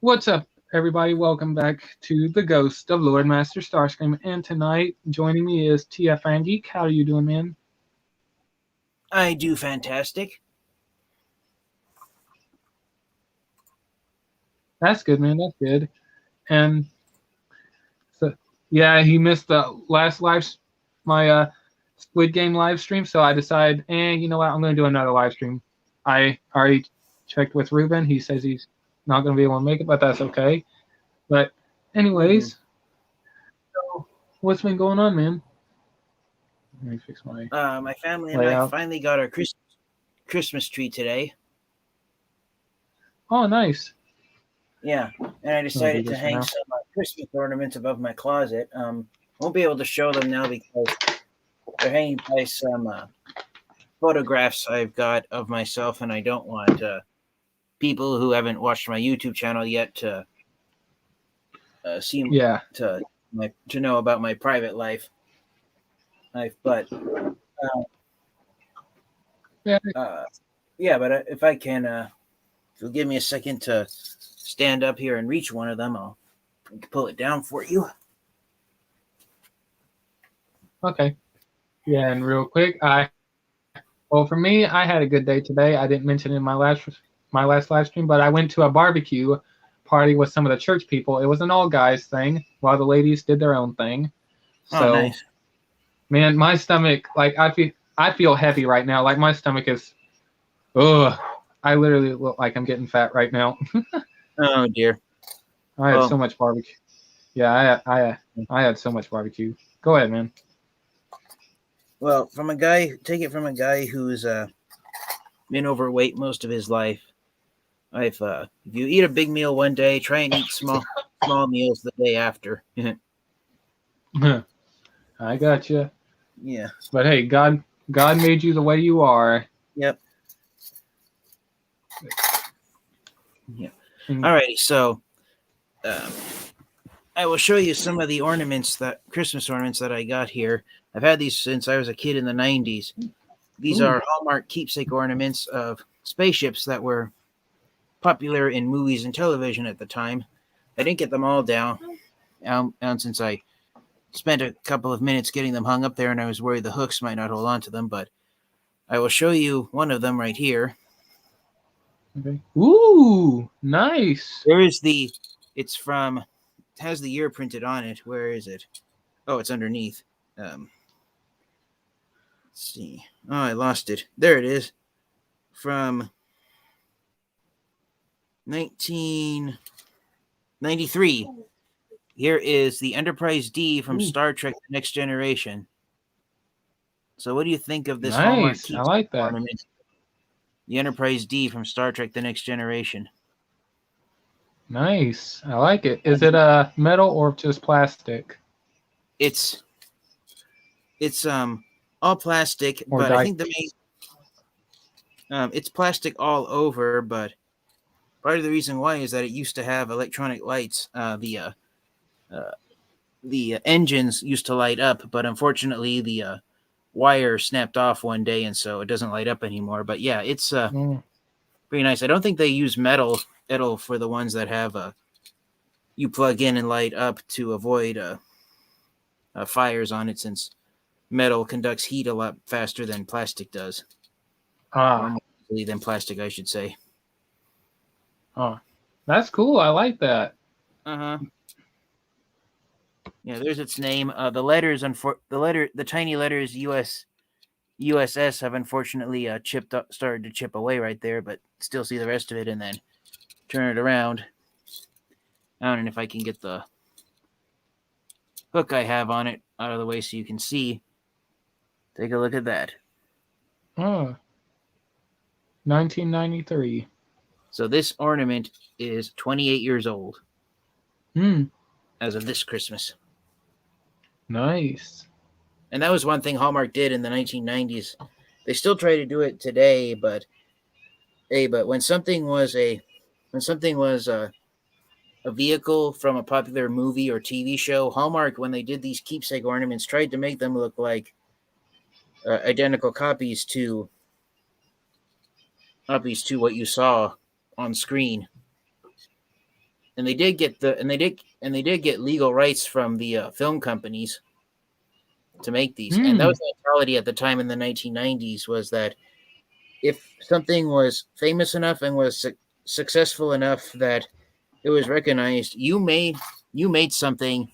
What's up, everybody? Welcome back to the Ghost of Lord Master Starscream. And tonight, joining me is TF Geek. How are you doing, man? I do fantastic. That's good, man. That's good. And so, yeah, he missed the last my Squid Game live stream. So I decided, you know what? I'm going to do another live stream. I already checked with Ruben. He says he's not going to be able to make it, but that's okay. But, Mm-hmm. anyways, so what's been going on, man? Let me fix my My family and I layout. finally got our Christmas tree today. Oh, nice. Yeah, and I Let me do decided to this for hang now. some Christmas ornaments above my closet. Won't be able to show them now because they're hanging by some photographs I've got of myself, and I don't want people who haven't watched my YouTube channel yet to see Yeah. to know about my private life. But Yeah. yeah, but if I can, if you'll give me a second to stand up here and reach one of them, I'll pull it down for you. Okay. Yeah, and real quick, for me, I had a good day today. I didn't mention it in my last live stream, but I went to a barbecue party with some of the church people. It was an all guys thing, while the ladies did their own thing. Oh, So, nice. man, my stomach, like I feel heavy right now. Like my stomach is, ugh. I literally look like I'm getting fat right now. Oh dear. I had so Well, much barbecue. Yeah, I had so much barbecue. Go ahead, man. from a guy, take it from a guy who's been overweight most of his life. If you eat a big meal one day, try and eat small meals the day after. I got you. Yeah. But hey, God made you the way you are. Yep. Yeah. And, Alrighty. So, um, I will show you some of the Christmas ornaments that I got here. I've had these since I was a kid in the '90s. These ooh, are Hallmark keepsake ornaments of spaceships that were popular in movies and television at the time. I didn't get them all down since I spent a couple of minutes getting them hung up there, and I was worried the hooks might not hold on to them. But I will show you one of them right here. okay. Ooh, nice. There is the. It's from. It has the year printed on it. Where is it? Oh, it's underneath. Let's see. Oh, I lost it. There it is. From 1993. Here is the Enterprise D from Ooh, Star Trek: The Next Generation. So, what do you think of this Hallmark nice. I keepsake like that. ornament? The Enterprise D from Star Trek: The Next Generation. Nice. I like it. Is it metal or just plastic It's it's all plastic, or but I die? think the main it's plastic all over. But part of the reason why is that it used to have electronic lights. Uh, the engines used to light up, but unfortunately the wire snapped off one day, and so it doesn't light up anymore. But yeah, it's Mm, pretty nice. I don't think they use metal for the ones that have you plug in and light up to avoid fires on it, since metal conducts heat a lot faster than plastic does, or ah, more easily than plastic, I should say. oh, that's cool. I like that. Uh huh. Yeah, there's its name. The tiny letters USS have unfortunately started to chip away right there, but still see the rest of it, and then turn it around. I don't know if I can get the hook I have on it out of the way so you can see. Take a look at that. Oh, 1993. So this ornament is 28 years old Hmm, as of this Christmas. nice. And that was one thing Hallmark did in the 1990s. They still try to do it today, but when something was a vehicle from a popular movie or TV show, Hallmark, when they did these keepsake ornaments, tried to make them look like identical copies to what you saw on screen. and they did get legal rights from the film companies to make these. And that was the mentality at the time in the 1990s, was that if something was famous enough and was successful enough that it was recognized, you made something,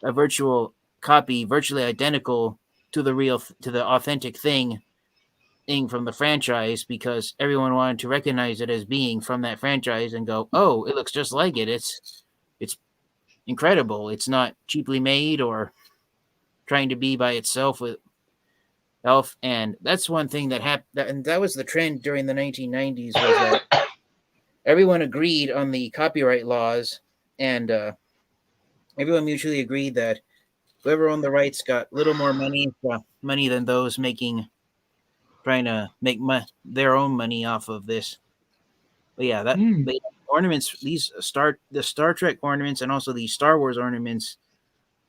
a virtual copy, virtually identical to the authentic thing from the franchise, because everyone wanted to recognize it as being from that franchise and go, oh, it looks just like it. It's incredible. It's not cheaply made or trying to be by itself with elf. And that's one thing that happened, and that was the trend during the 1990s, was that everyone agreed on the copyright laws, and everyone mutually agreed that whoever owned the rights got little more money than those trying to make their own money off of this. But yeah, the ornaments, the Star Trek ornaments, and also the Star Wars ornaments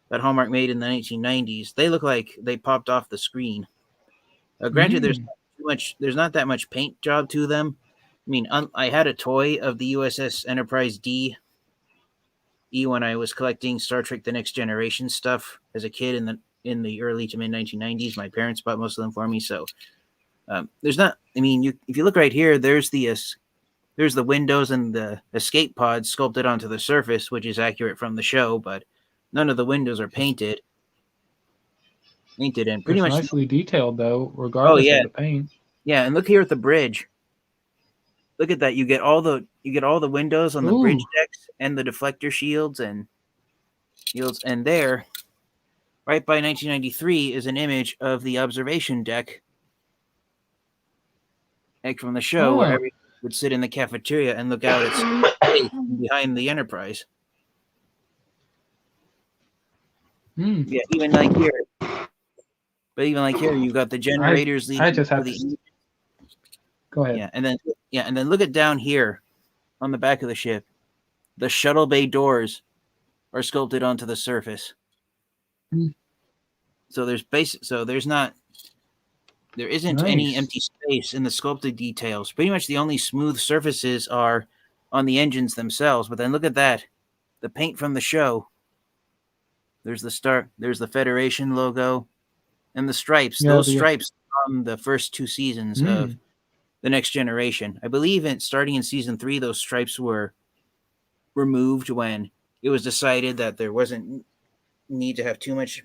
that Hallmark made in the 1990s, they look like they popped off the screen. Granted, there's not that much paint job to them. I mean, I had a toy of the USS Enterprise D when I was collecting Star Trek: The Next Generation stuff as a kid in the early to mid 1990s. My parents bought most of them for me, so there's not. I mean, if you look right here, there's the windows and the escape pods sculpted onto the surface, which is accurate from the show, but none of the windows are painted. And pretty much nicely detailed, though, regardless of the paint. Yeah, and look here at the bridge. Look at that. You get all the windows on the bridge decks and the deflector shields, and there, right by 1993, is an image of the observation deck, like from the show, where everyone would sit in the cafeteria and look out at space behind the Enterprise. Yeah, even like here. But even like here, you've got the generators leading. I just have to. Go ahead. Yeah, and then look at down here, on the back of the ship. The shuttle bay doors are sculpted onto the surface. So there isn't any empty space in the sculpted details. Pretty much the only smooth surfaces are on the engines themselves. But then look at that, the paint from the show. There's the Federation logo, and the stripes. Those stripes from the first 2 seasons of The Next Generation. I believe starting in season 3, those stripes were removed when it was decided that there wasn't need to have too much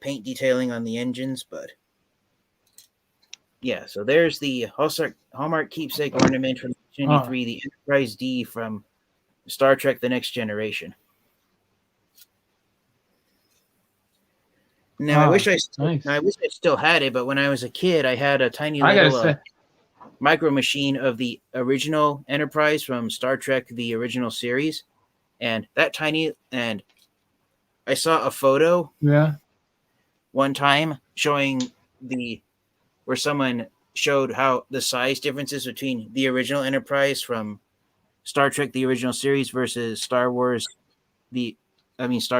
paint detailing on the engines. But yeah, so there's the Hallmark keepsake ornament from 1993, the Enterprise D from Star Trek: The Next Generation. Now, I wish I still had it, but when I was a kid, I had a tiny little micro machine of the original Enterprise from Star Trek: The Original Series, and I saw a photo one time showing where someone showed how the size differences between the original Enterprise from Star Trek: The Original Series versus Star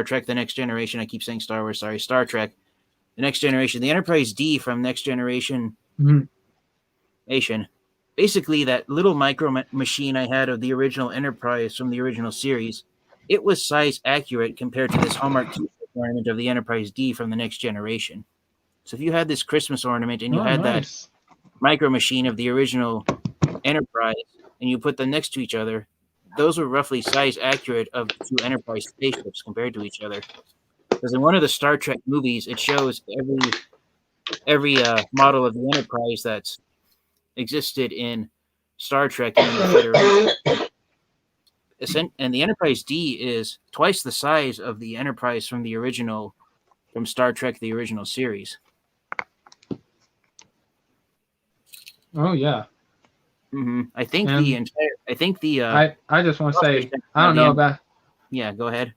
Trek: The Next Generation. I keep saying Star Wars. Sorry, Star Trek: The Next Generation. The Enterprise D from Next Generation. Basically, that little micro machine I had of the original Enterprise from the original series, it was size accurate compared to this Hallmark ornament of the Enterprise D from the Next Generation. So if you had this Christmas ornament and you had that micro machine of the original Enterprise and you put them next to each other, those were roughly size accurate of the 2 Enterprise spaceships compared to each other. Because in one of the Star Trek movies, it shows every model of the Enterprise that's existed in Star Trek and the Federation. And the Enterprise D is twice the size of the Enterprise from Star Trek: The Original Series. Oh yeah. I think I just want to say, I don't know about. Yeah, go ahead.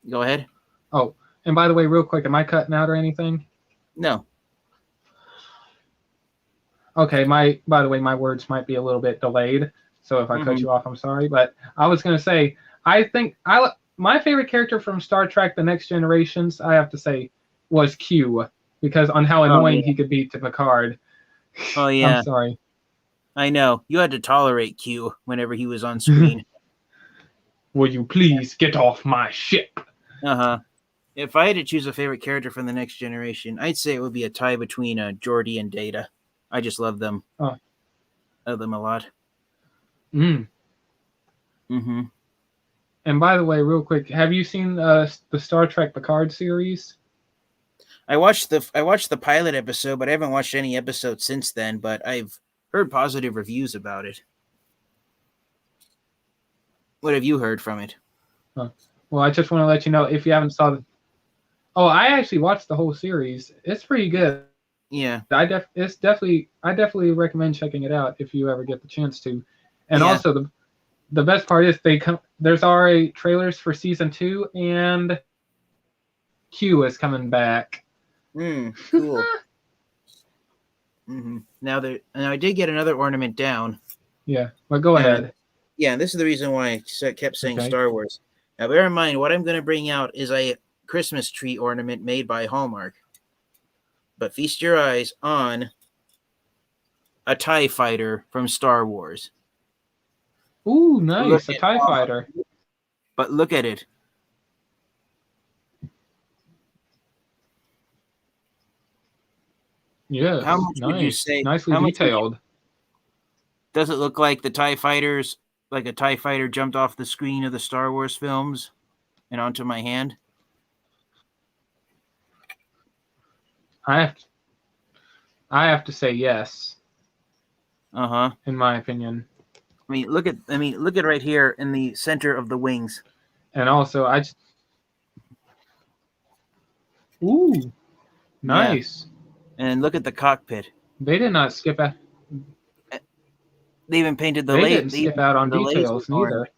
Go ahead. Oh, and by the way, real quick, am I cutting out or anything? No. Okay, by the way, my words might be a little bit delayed, so if I cut you off, I'm sorry. But I was going to say, I think my favorite character from Star Trek: The Next Generations, I have to say, was Q, because on how annoying he could be to Picard. Oh yeah. I'm sorry. I know. You had to tolerate Q whenever he was on screen. Will you please get off my ship? Uh-huh. If I had to choose a favorite character from the next generation, I'd say it would be a tie between Geordi and Data. I just love them. Oh. Love them a lot. Mm. Mm-hmm. And by the way, real quick, have you seen the Star Trek Picard series? I watched the pilot episode, but I haven't watched any episodes since then. But I've heard positive reviews about it. What have you heard from it? Well, I just want to let you know if you haven't saw the. Oh, I actually watched the whole series. It's pretty good. Yeah. I definitely recommend checking it out if you ever get the chance to. And Yeah. also the best part is there's already trailers for season 2 and Q is coming back. Cool. Mm-hmm. Now I did get another ornament down. Yeah, but go ahead. Yeah, and this is the reason why I kept saying Okay. Star Wars. Now, bear in mind, what I'm going to bring out is a Christmas tree ornament made by Hallmark. But feast your eyes on a TIE fighter from Star Wars. Ooh, nice, a TIE fighter. But look at it. Yes, How much nice. would you say? Nicely detailed. Does it look like the TIE fighters, like a TIE fighter jumped off the screen of the Star Wars films and onto my hand? I have to say yes. Uh-huh. In my opinion. I mean, look at right here in the center of the wings. And also, ooh, nice. Yeah. And look at the cockpit. They did not skip out. They even painted the They didn't skip out on details neither.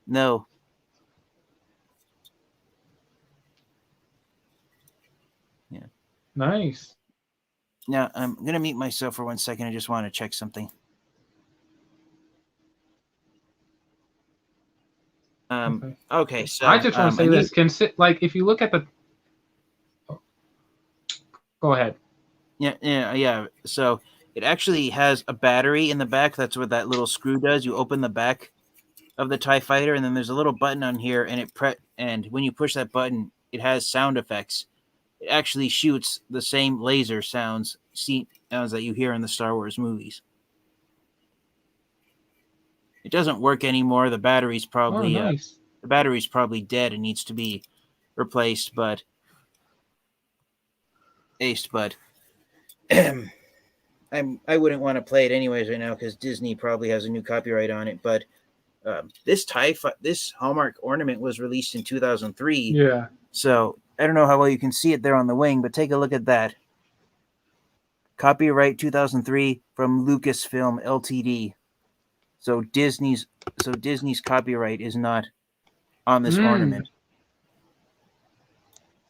No. Yeah. Nice. Now, I'm going to mute myself for 1 second. I just want to check something. Okay, so I just want to say this. Like, if you look at the... Go ahead. Yeah. So it actually has a battery in the back. That's what that little screw does. You open the back of the TIE fighter, and then there's a little button on here, and when you push that button, it has sound effects. It actually shoots the same laser sounds that you hear in the Star Wars movies. It doesn't work anymore. The battery's probably dead and needs to be replaced, but I wouldn't want to play it anyways right now because Disney probably has a new copyright on it. But this Hallmark ornament was released in 2003. Yeah. So I don't know how well you can see it there on the wing, but take a look at that. Copyright 2003 from Lucasfilm Ltd. So Disney's copyright is not on this ornament.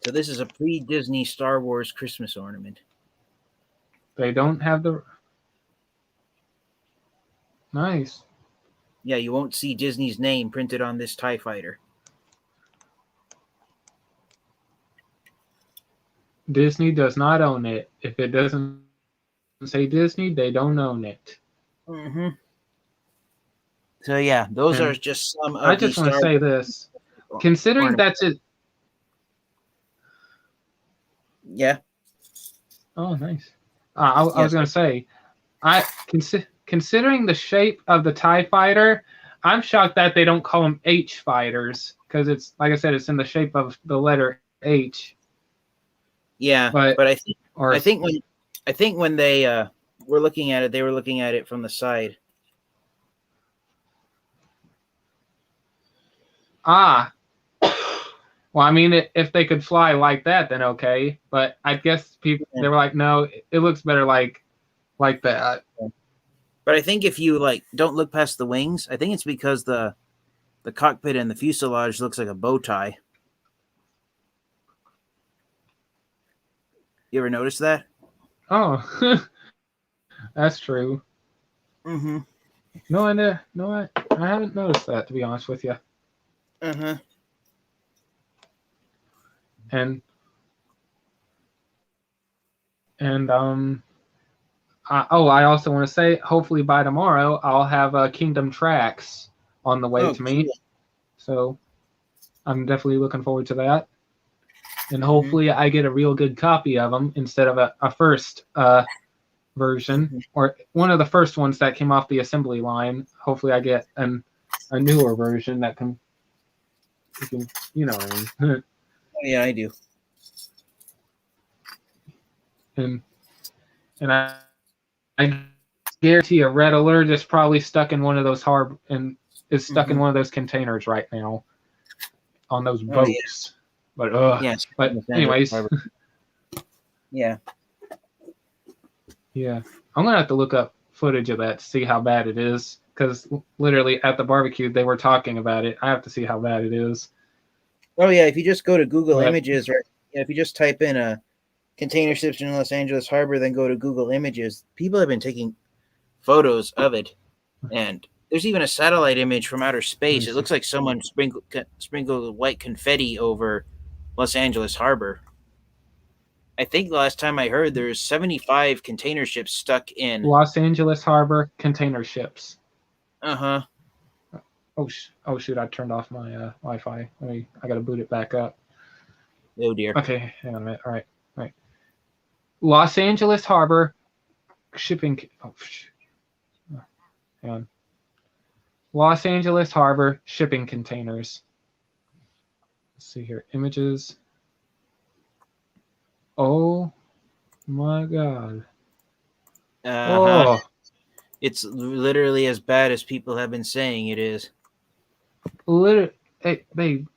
So this is a pre-Disney Star Wars Christmas ornament. They don't have the... Nice. Yeah, you won't see Disney's name printed on this TIE fighter. Disney does not own it. If it doesn't say Disney, they don't own it. Mm-hmm. So yeah, those are just some of I just want to say this. Considering that's it... Yeah. Oh, nice. I was going to say, considering the shape of the TIE fighter, I'm shocked that they don't call them H fighters because it's, like I said, it's in the shape of the letter H. Yeah, but I think when they were looking at it, they were looking at it from the side. Ah. Well, I mean, if they could fly like that, then okay. But I guess they were like, no, it looks better like that. But I think if you don't look past the wings, I think it's because the cockpit and the fuselage looks like a bow tie. You ever notice that? Oh, that's true. Mm-hmm. No, I haven't noticed that, to be honest with you. Uh-huh. And I also want to say, hopefully by tomorrow, I'll have Kingdom Tracks on the way Oh, to me. cool. So I'm definitely looking forward to that. And Mhm. hopefully I get a real good copy of them instead of a first version or one of the first ones that came off the assembly line. Hopefully I get a newer version that can, you know what I mean. Oh, yeah, I do. and I guarantee a red alert is probably stuck in one of those is stuck in one of those containers right now on those Oh, yeah. boats. But Yes. but anyways, Yeah. yeah, I'm gonna have to look up footage of that to see how bad it is because literally at the barbecue they were talking about it. I have to see how bad it is. Oh, yeah. If you just go to Google But Images, or if you just type in a container ships in Los Angeles Harbor, then go to Google Images, people have been taking photos of it, and there's even a satellite image from outer space. It looks like someone sprinkled white confetti over Los Angeles Harbor. I think the last time I heard, there's 75 container ships stuck in. Los Angeles Harbor container ships. Uh-huh. Oh shoot! I turned off my Wi-Fi. I gotta boot it back up. Oh dear. Okay, hang on a minute. All right. Los Angeles Harbor shipping. Hang on. Los Angeles Harbor shipping containers. Let's see here. Images. Oh my god. Uh-huh. Oh. It's literally as bad as people have been saying it is. Literally, hey, babe.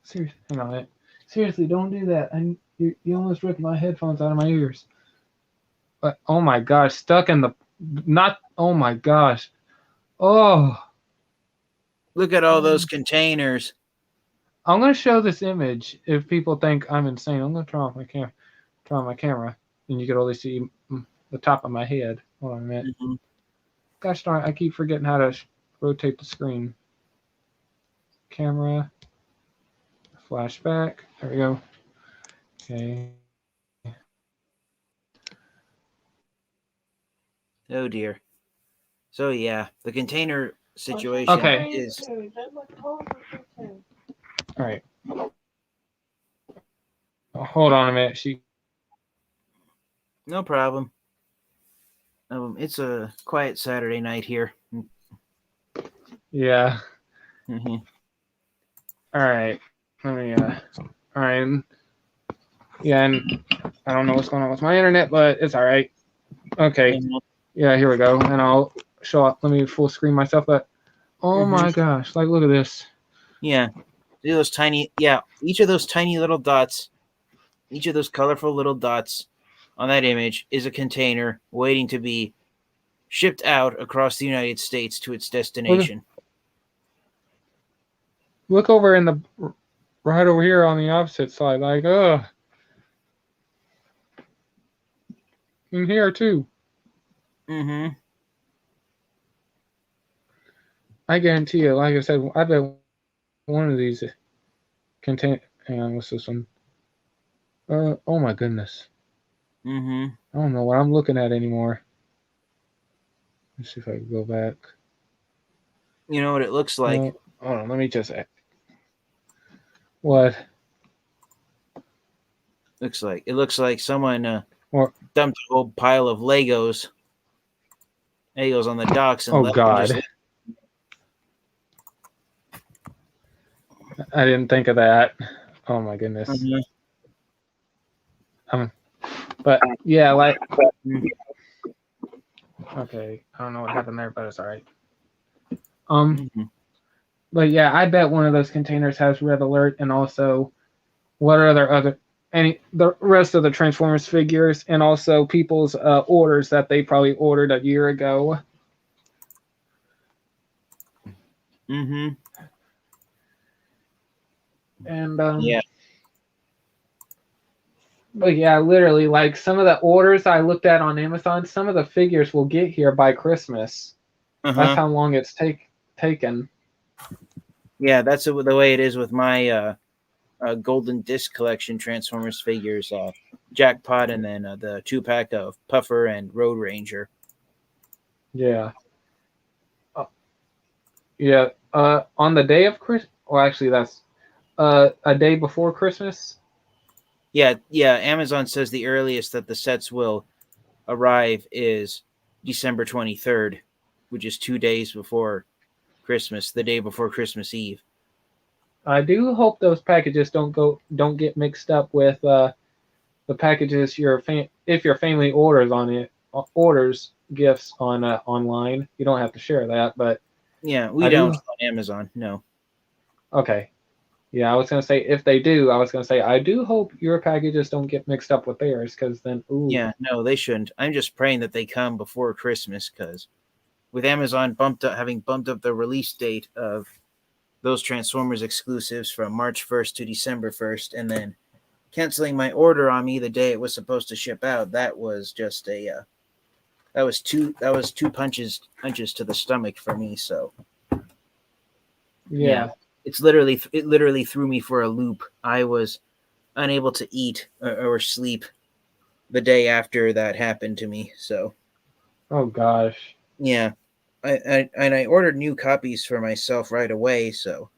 Seriously, hang on a minute. Seriously, don't do that. You almost ripped my headphones out of my ears. But oh my gosh, stuck in the not. Oh my gosh. Oh. Look at all those containers. I'm gonna show this image. If people think I'm insane, I'm gonna turn off my camera. Turn on my camera, and you can only see the top of my head. Hold on a minute. Mm-hmm. Gosh darn! I keep forgetting how to rotate the screen. Camera. Flashback. There we go. Okay. Oh dear. So yeah, the container situation is. All right. Oh, hold on a minute. No problem. It's a quiet Saturday night here. Yeah. Mm-hmm. All right. Let me. All right. Yeah, and I don't know what's going on with my internet, but it's all right. Okay. Yeah, here we go. And I'll show up. Let me full screen myself. But oh my gosh, like look at this. Yeah. See those tiny. Yeah, each of those tiny little dots, each of those colorful little dots on that image is a container waiting to be shipped out across the United States to its destination. Look over in the right over here on the opposite side, like in here too. Mm-hmm. I guarantee you, like I said, I bet one of these contain. Hang on, what's this one? Oh my goodness. Mm-hmm. I don't know what I'm looking at anymore. Let's see if I can go back. You know what it looks like? Hold on, let me just. What? It looks like someone dumped a whole pile of Legos on the docks and left God. them just... I didn't think of that. Oh my goodness. But yeah, like okay, I don't know what happened there, but it's all right. But yeah, I bet one of those containers has red alert, and also what are the rest of the Transformers figures, and also people's orders that they probably ordered a year ago. Mm-hmm. And yeah. But yeah, literally, like some of the orders I looked at on Amazon, some of the figures will get here by Christmas. That's how long it's taken. Yeah, that's the way it is with my Golden Disc collection Transformers figures. Jackpot, and then the 2-pack of Puffer and Road Ranger. Yeah. Yeah. On the day of Christmas, well, actually, that's a day before Christmas. Yeah. Amazon says the earliest that the sets will arrive is December 23rd, which is 2 days before Christmas, the day before Christmas Eve. I do hope those packages don't get mixed up with the packages if your family orders gifts on online. You don't have to share that, but Yeah, we I don't do. on Amazon. No. Okay. Yeah, I was gonna say if they do, I was gonna say I do hope your packages don't get mixed up with theirs, because then Yeah, no, they shouldn't. I'm just praying that they come before Christmas, because with Amazon having bumped up the release date of those Transformers exclusives from March 1st to December 1st, and then canceling my order on me the day it was supposed to ship out, that was just that was two punches to the stomach for me. So yeah, yeah, it literally threw me for a loop. I was unable to eat or sleep the day after that happened to me. So oh gosh, yeah, I ordered new copies for myself right away. So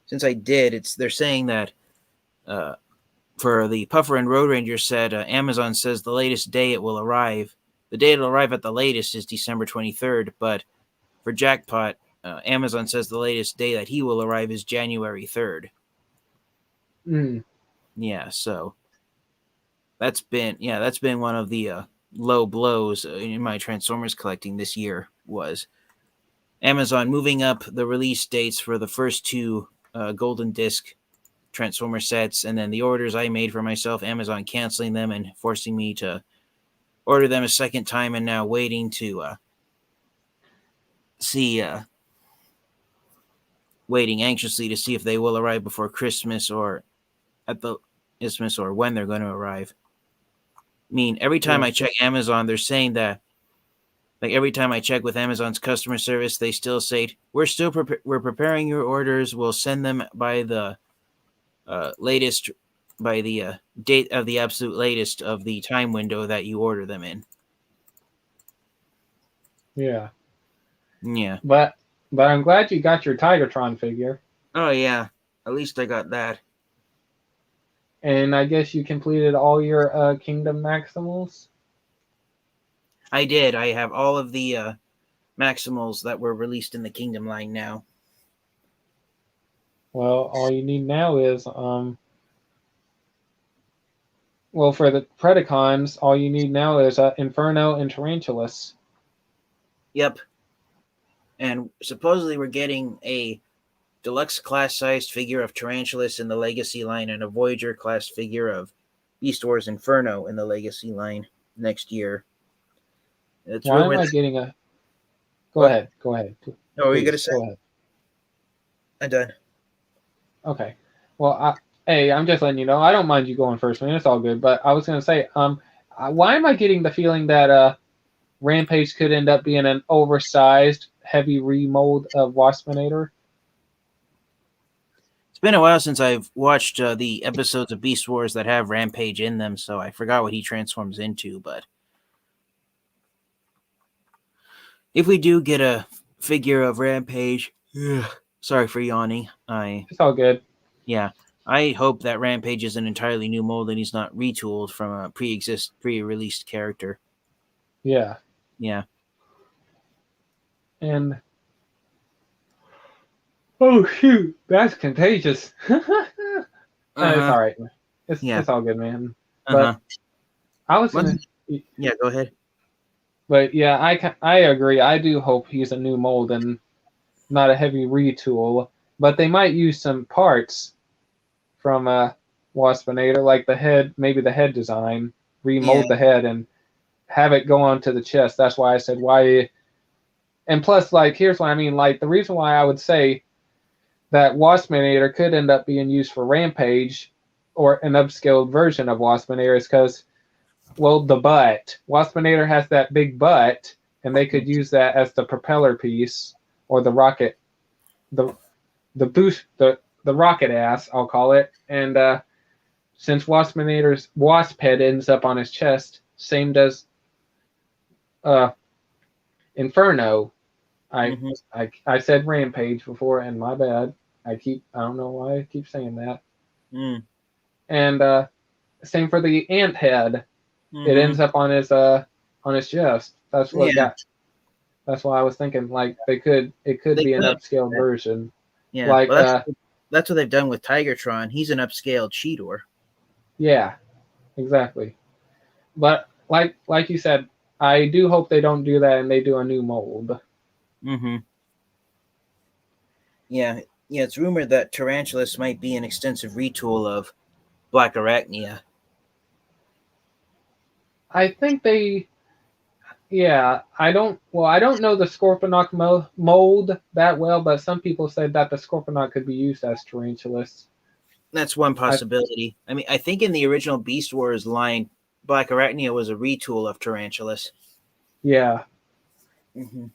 since I did, they're saying that for the Puffer and Road Ranger set, Amazon says the latest day it will arrive. The day it'll arrive at the latest is December 23rd, but for Jackpot, Amazon says the latest day that he will arrive is January 3rd. mm. Yeah, so that's been one of the low blows in my Transformers collecting this year, was Amazon moving up the release dates for the first two Golden Disc Transformer sets, and then the orders I made for myself, Amazon canceling them and forcing me to order them a second time, and now waiting to waiting anxiously to see if they will arrive before Christmas or at the Christmas, or when they're going to arrive. I mean, every time Yeah. I check Amazon, they're saying that, like, every time I check with Amazon's customer service, they still say, we're preparing your orders. We'll send them by the latest, by the date of the absolute latest of the time window that you order them in. Yeah. Yeah. But I'm glad you got your Tigertron figure, Oh yeah. At least I got that. and I guess you completed all your Kingdom Maximals. I did. I have all of the Maximals that were released in the Kingdom line now. Well, all you need now is well, for the Predacons, all you need now is Inferno and Tarantulas. Yep. And supposedly we're getting a deluxe class-sized figure of Tarantulas in the Legacy line, and a Voyager class figure of Beast Wars Inferno in the Legacy line next year. It's Why am rumored I that... getting a? Go What? ahead. Go ahead. No, what were you Please, gonna say? go ahead. I'm done. Okay. Well, hey, I'm just letting you know. I don't mind you going first, man. It's all good. But I was gonna say, why am I getting the feeling that Rampage could end up being an oversized, heavy remold of Waspinator? It's been a while since I've watched the episodes of Beast Wars that have Rampage in them, so I forgot what he transforms into. But if we do get a figure of Rampage, sorry for yawning. It's all good. Yeah, I hope that Rampage is an entirely new mold and he's not retooled from a pre-released character. Yeah. Yeah. And oh shoot, that's contagious. It's all right. It's all good, man. But I was gonna. Yeah, go ahead. But yeah, I agree. I do hope he's a new mold and not a heavy retool. But they might use some parts from Waspinator, like the head, maybe the head design, remold the head and have it go onto the chest. That's why I said why. And plus, like, here's what I mean. Like, the reason why I would say that Waspinator could end up being used for Rampage or an upscaled version of Waspinator is because, well, the butt. Waspinator has that big butt, and they could use that as the propeller piece or the rocket, the boost, the rocket ass, I'll call it. And since Waspinator's wasp head ends up on his chest, same does uh, Inferno. I, Mm-hmm. I said Rampage before, and my bad. I don't know why I keep saying that. Mm. And same for the ant head. It Mm-hmm. ends up on his chest. That's what Yeah, got. That's why I was thinking like it could they be an could. upscaled Yeah. version. Yeah. Like Well, that's what they've done with Tigertron. He's an upscaled Cheetor. yeah, exactly. But like you said, I do hope they don't do that and they do a new mold. Mm-hmm. Yeah. Yeah. It's rumored that Tarantulas might be an extensive retool of Black Arachnia. I think they yeah, I don't know the Scorponok mold that well, but some people said that the Scorponok could be used as tarantulas. That's one I possibility. I mean, I think in the original Beast Wars line, Black Arachnia was a retool of Tarantulas. yeah. Mm-hmm.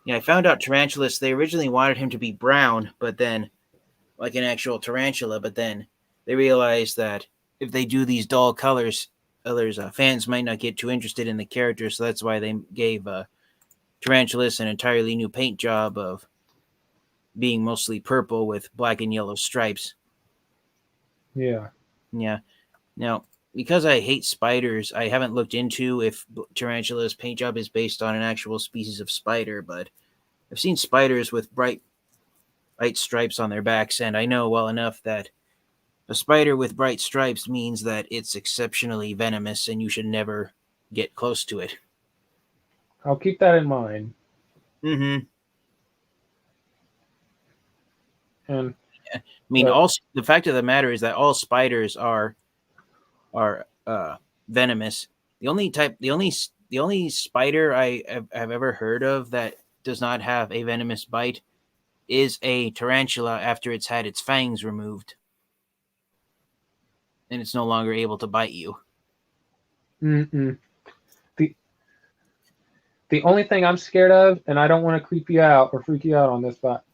Yeah, I found out Tarantulas, they originally wanted him to be brown, but then, like an actual tarantula, but then they realized that if they do these dull colors, others fans might not get too interested in the character, so that's why they gave Tarantulas an entirely new paint job of being mostly purple with black and yellow stripes. Yeah. Yeah. Now, because I hate spiders, I haven't looked into if Tarantula's paint job is based on an actual species of spider, but I've seen spiders with bright white stripes on their backs, and I know well enough that a spider with bright stripes means that it's exceptionally venomous and you should never get close to it. I'll keep that in mind. Mm-hmm. And I mean, but also the fact of the matter is that all spiders are venomous. The only spider have ever heard of that does not have a venomous bite is a tarantula after it's had its fangs removed and it's no longer able to bite you. mm-mm. the the only thing I'm scared of, and I don't want to creep you out or freak you out on this, but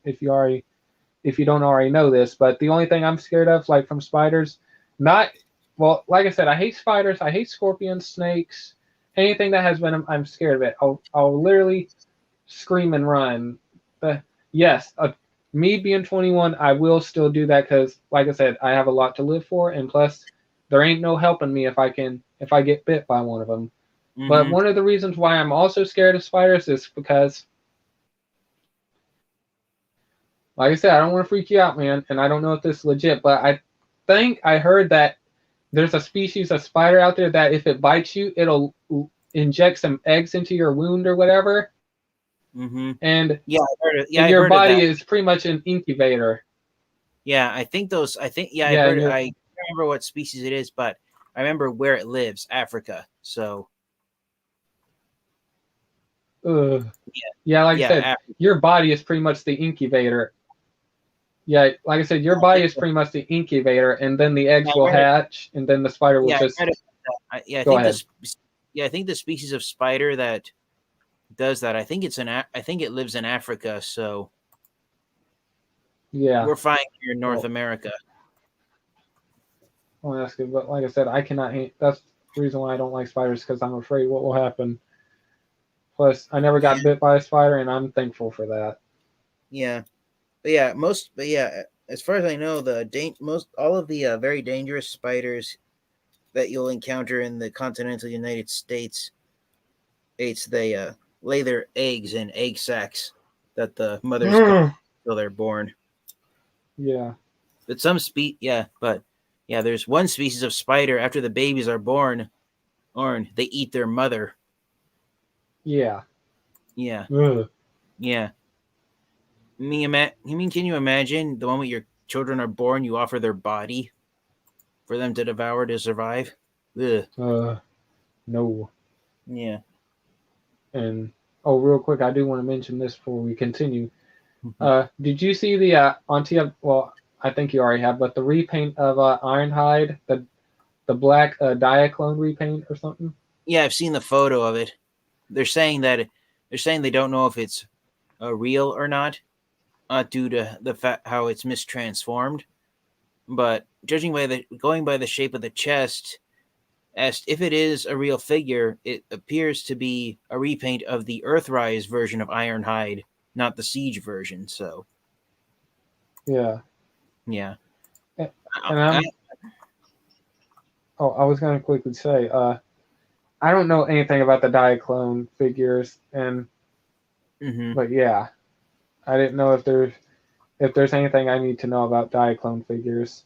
if you don't already know this, but the only thing I'm scared of, like from spiders, not well, like I said, I hate spiders, I hate scorpions, snakes, anything that has venom, I'm scared of it. I'll literally scream and run. But yes, me being 21, I will still do that because, like I said, I have a lot to live for, and plus, there ain't no helping me if I get bit by one of them. But Mm-hmm. one of the reasons why I'm also scared of spiders is because, like I said, I don't want to freak you out, man, and I don't know if this is legit, but I think I heard that there's a species of spider out there that if it bites you, it'll inject some eggs into your wound or whatever, Mm-hmm. and Yeah, I heard it. Yeah, and I your heard of body that. is pretty much an incubator. Yeah, I think those. I think yeah, I've Yeah, heard and it. you're I can't remember what species it is, but I remember where it lives, Africa. So ugh. yeah, Yeah, like I yeah, said, Africa. your body is pretty much the incubator. Yeah, like I said, your I body think is pretty much the incubator, and then the yeah, eggs I will read it. hatch, and then the spider will Yeah, I just read it. Yeah, I go think ahead. this. Yeah, I think the species of spider that does that. I think it's I think it lives in Africa. So Yeah, we're fine here in North well, America. I'll ask you, but like I said, I cannot. That's the reason why I don't like spiders because I'm afraid what will happen. Plus, I never got bit by a spider, and I'm thankful for that. Yeah, but yeah, as far as I know, most all of the very dangerous spiders that you'll encounter in the continental United States, they lay their eggs in egg sacs that the mothers guard till they're born. Yeah, But yeah, there's one species of spider after the babies are born, they eat their mother. yeah. Yeah, Ugh. yeah. Can you imagine the moment your children are born, you offer their body for them to devour to survive? Ugh. No. Yeah. And oh, real quick, I do want to mention this before we continue. Mhm. Did you see the well, I think you already have, but the repaint of Ironhide, the black Diaclone repaint or something? Yeah, I've seen the photo of it. They're saying that they're saying they don't know if it's real or not, due to the fact how it's mistransformed. but going by the shape of the chest, as if it is a real figure, it appears to be a repaint of the Earthrise version of Ironhide, not the Siege version. So Yeah. yeah. And I, I was going to quickly say, I don't know anything about the Diaclone figures, mhm. but yeah, I didn't know if there's anything I need to know about Diaclone figures.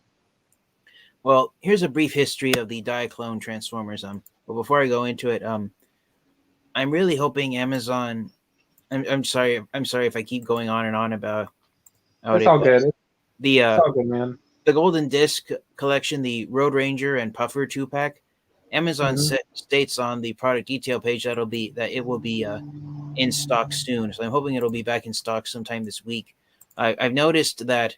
Well, here's a brief history of the Diaclone Transformers. But before I go into it, I'm really hoping Amazon. I'm sorry. I'm sorry if I keep going on and on about It's it, all but good. the It's all good, man. the Golden Disc collection, the Road Ranger and Puffer 2-pack, Amazon Hmm. states on the product detail page that it will be in stock soon. So I'm hoping it'll be back in stock sometime this week. I've noticed that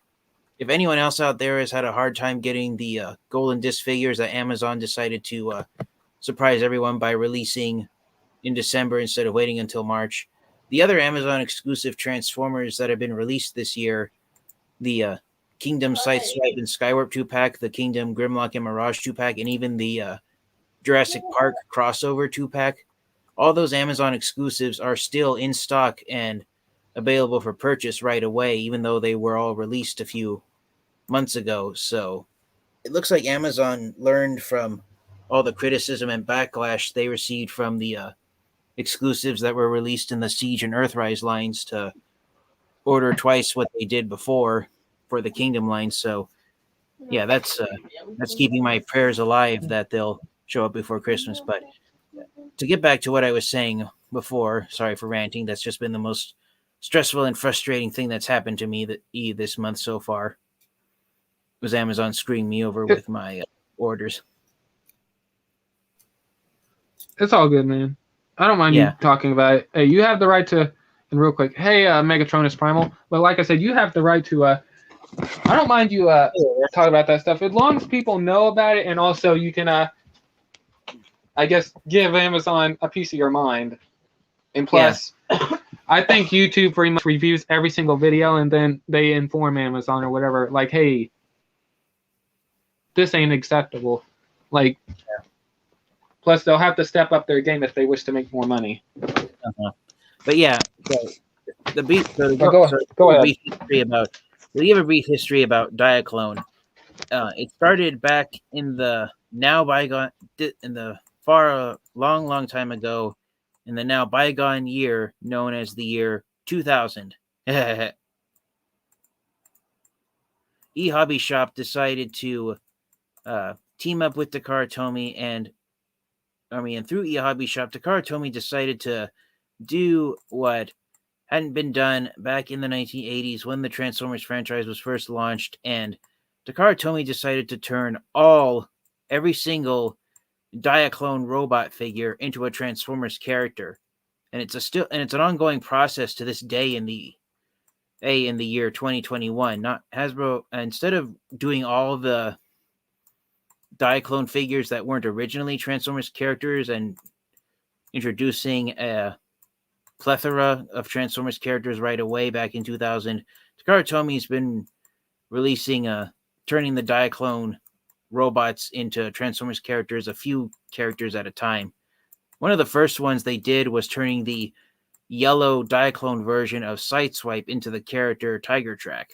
if anyone else out there has had a hard time getting the Golden Disc figures, that Amazon decided to surprise everyone by releasing in December instead of waiting until March. The other Amazon exclusive Transformers that have been released this year, the Kingdom Sideswipe and Skywarp 2-pack, the Kingdom Grimlock and Mirage 2-pack, and even the Jurassic Park crossover 2-pack, all those Amazon exclusives are still in stock and available for purchase right away, even though they were all released a few months ago. So it looks like Amazon learned from all the criticism and backlash they received from the exclusives that were released in the Siege and Earthrise lines to order twice what they did before for the Kingdom line. So yeah, that's keeping my prayers alive that they'll show up before Christmas. But to get back to what I was saying before, sorry for ranting. That's just been the most stressful and frustrating thing that's happened to me this month so far. Was Amazon screwing me over with my orders? It's all good, man. I don't mind you Yeah, talking about it. Hey, you have the right to. And real quick, hey, Megatronus Primal. But like I said, you have the right to. I don't mind you talk about that stuff as long as people know about it, and also you can, I guess, give Amazon a piece of your mind. And yeah, plus, I think YouTube pretty much reviews every single video, and then they inform Amazon or whatever, like, hey, this ain't acceptable. Like, plus they'll have to step up their game if they wish to make more money. uh-huh. But yeah, so the brief, so, But go, so go give a ahead. brief history about. We'll give a brief history about Diaclone. It started back in the now bygone, in the far long time ago, in the now bygone year known as the year 2000. E-Hobby Shop decided to team up with Takara Tomy and through E-Hobby Shop, Takara Tomy decided to do what hadn't been done back in the 1980s when the Transformers franchise was first launched, and Takara Tomy decided to turn every single Diaclone robot figure into a Transformers character, and it's an ongoing process to this day in the year 2021. Not Hasbro, instead of doing all the Diaclone figures that weren't originally Transformers characters and introducing a plethora of Transformers characters right away back in 2000, Takara Tomy has been releasing turning the Diaclone robots into Transformers characters, a few characters at a time. One of the first ones they did was turning the yellow Diaclone version of Sideswipe into the character Tiger Track.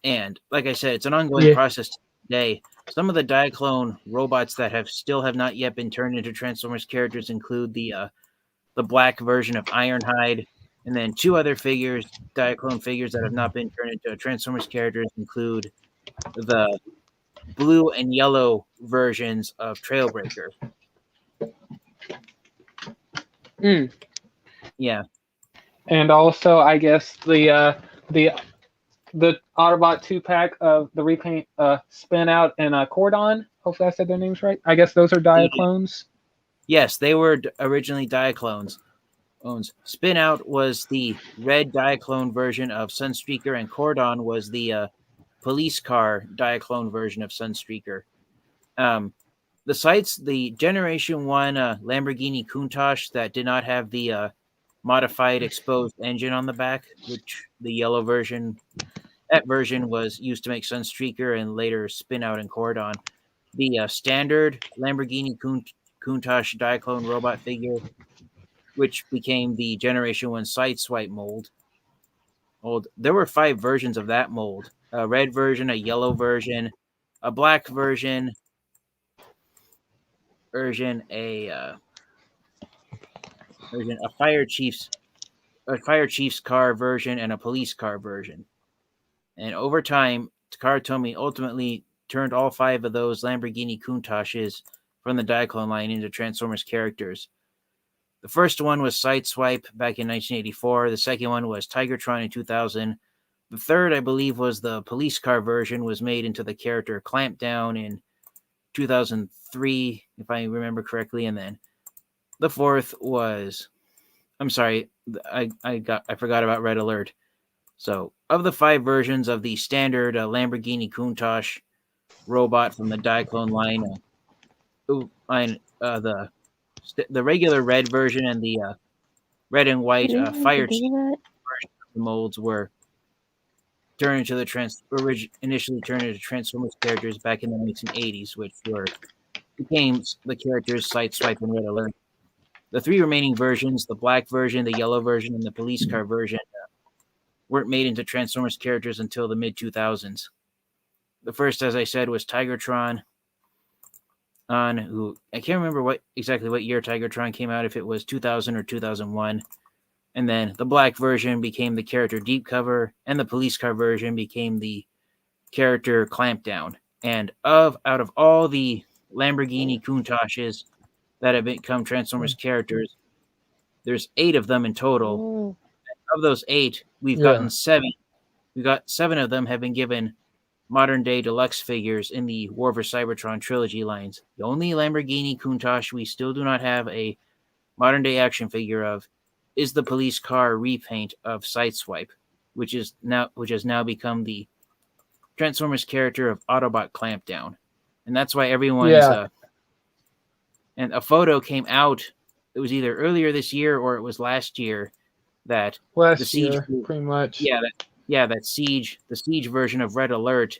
And like I said, it's an ongoing Yeah. process today. Some of the Diaclone robots that have not yet been turned into Transformers characters include the black version of Ironhide, and then two other Diaclone figures that have not been turned into Transformers characters include the blue and yellow versions of Trailbreaker. Mm. Yeah. And also, I guess the Autobot 2-pack of the repaint Spin Out and Cordon. Hopefully, I said their names right. I guess those are Diaclones. Yes, they were originally Diaclones. Spin Out was the red Diaclone version of Sunstreaker, and Cordon was the police car Diaclone version of Sunstreaker. The Generation 1 Lamborghini Countach that did not have the modified exposed engine on the back, which the yellow version That version was used to make Sunstreaker and later spin out in Cordon. The standard Lamborghini Countach Diaclone Robot figure, which became the Generation 1 Sideswipe mold. There were 5 versions of that mold: a red version, a yellow version, a black a fire chief's car version, and a police car version. And over time, Takara Tomy ultimately turned all 5 of those Lamborghini Countaches from the Diaclone line into Transformers characters. The first one was Sideswipe back in 1984. The second one was Tigertron in 2000. The third, I believe, was the police car version, was made into the character Clampdown in 2003, if I remember correctly. And then the fourth was, I'm sorry, I forgot about Red Alert. So, of the 5 versions of the standard Lamborghini Countach robot from the Diaclone line, the regular red version and the red and white fire chief version of the molds were initially turned into Transformers characters back in the 1980s, which became the characters Sideswipe and Red Alert. The 3 remaining versions, the black version, the yellow version, and the police car version, weren't made into Transformers characters until the mid-2000s. The first, as I said, was Tigertron, who I can't remember exactly what year Tigertron came out, if it was 2000 or 2001. And then the black version became the character Deep Cover, and the police car version became the character Clampdown. And out of all the Lamborghini Countaches that have become Transformers characters, there's 8 of them in total. Of those 8, we've gotten 7. We've got 7 of them have been given modern day deluxe figures in the War for Cybertron trilogy lines. The only Lamborghini Countach we still do not have a modern day action figure of is the police car repaint of Sideswipe, which has now become the Transformers character of Autobot Clampdown. And that's why everyone's and a photo came out. It was either earlier this year or it was last year that pretty much. The Siege version of Red Alert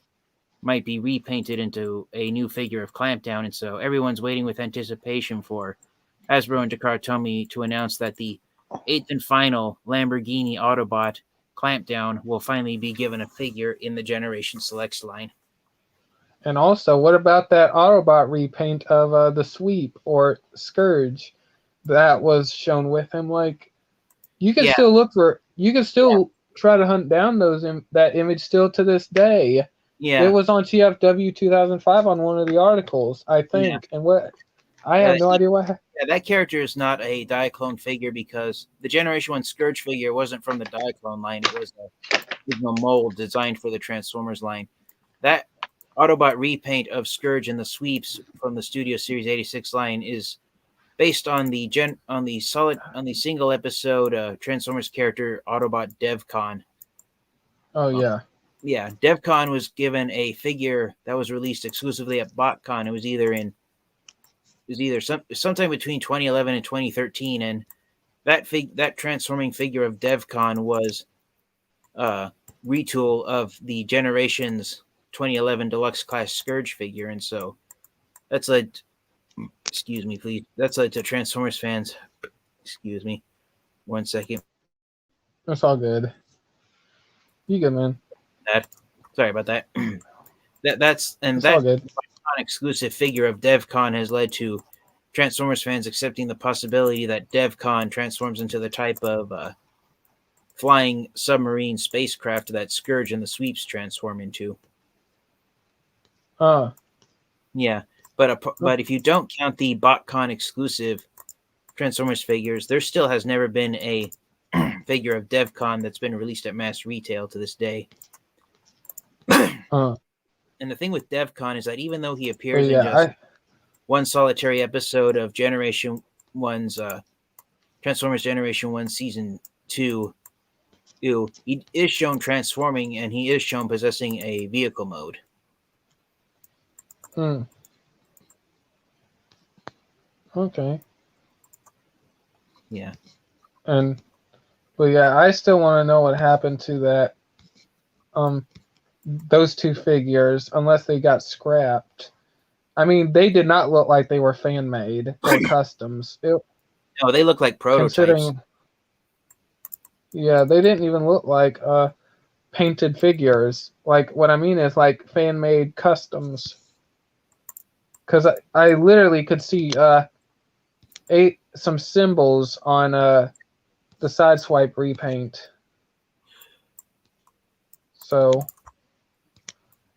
might be repainted into a new figure of Clampdown, and so everyone's waiting with anticipation for Hasbro and Takara Tomy to announce that the 8th and final Lamborghini Autobot Clampdown will finally be given a figure in the Generation Selects line. And also, what about that Autobot repaint of the Sweep or Scourge that was shown with him? Like, you can still look for, you can still try to hunt down that image still to this day. Yeah, it was on TFW 2005 on one of the articles, I think. And I have no idea what. Yeah, that character is not a Diaclone figure because the Generation 1 Scourge figure wasn't from the Diaclone line. It was a mold designed for the Transformers line. That Autobot repaint of Scourge and the Sweeps from the Studio Series 86 line is based on the single episode Transformers character Autobot Devcon. Oh yeah. Yeah, Devcon was given a figure that was released exclusively at BotCon. It was either sometime between 2011 and 2013, and that transforming figure of Devcon was retool of the Generations 2011 Deluxe Class Scourge figure, and so that's led. Excuse me, please. That's led to Transformers fans. Excuse me, 1 second. That's all good. You good, man? Sorry about that. That's all good. Exclusive figure of Devcon has led to Transformers fans accepting the possibility that Devcon transforms into the type of flying submarine spacecraft that Scourge and the Sweeps transform into. Yeah, but if you don't count the BotCon exclusive Transformers figures, there still has never been a figure of Devcon that's been released at mass retail to this day. And the thing with Devcon is that even though he appears in just one solitary episode of Generation 1's Transformers Generation 1 Season 2, he is shown transforming and he is shown possessing a vehicle mode. Okay. Yeah. But yeah, I still want to know what happened to that those two figures unless they got scrapped. I mean, they did not look like they were fan made or customs. No, they look like prototypes. Considering, yeah, they didn't even look like painted figures. Like what I mean is like fan made customs. Because I literally could see some symbols on the Sideswipe repaint. So,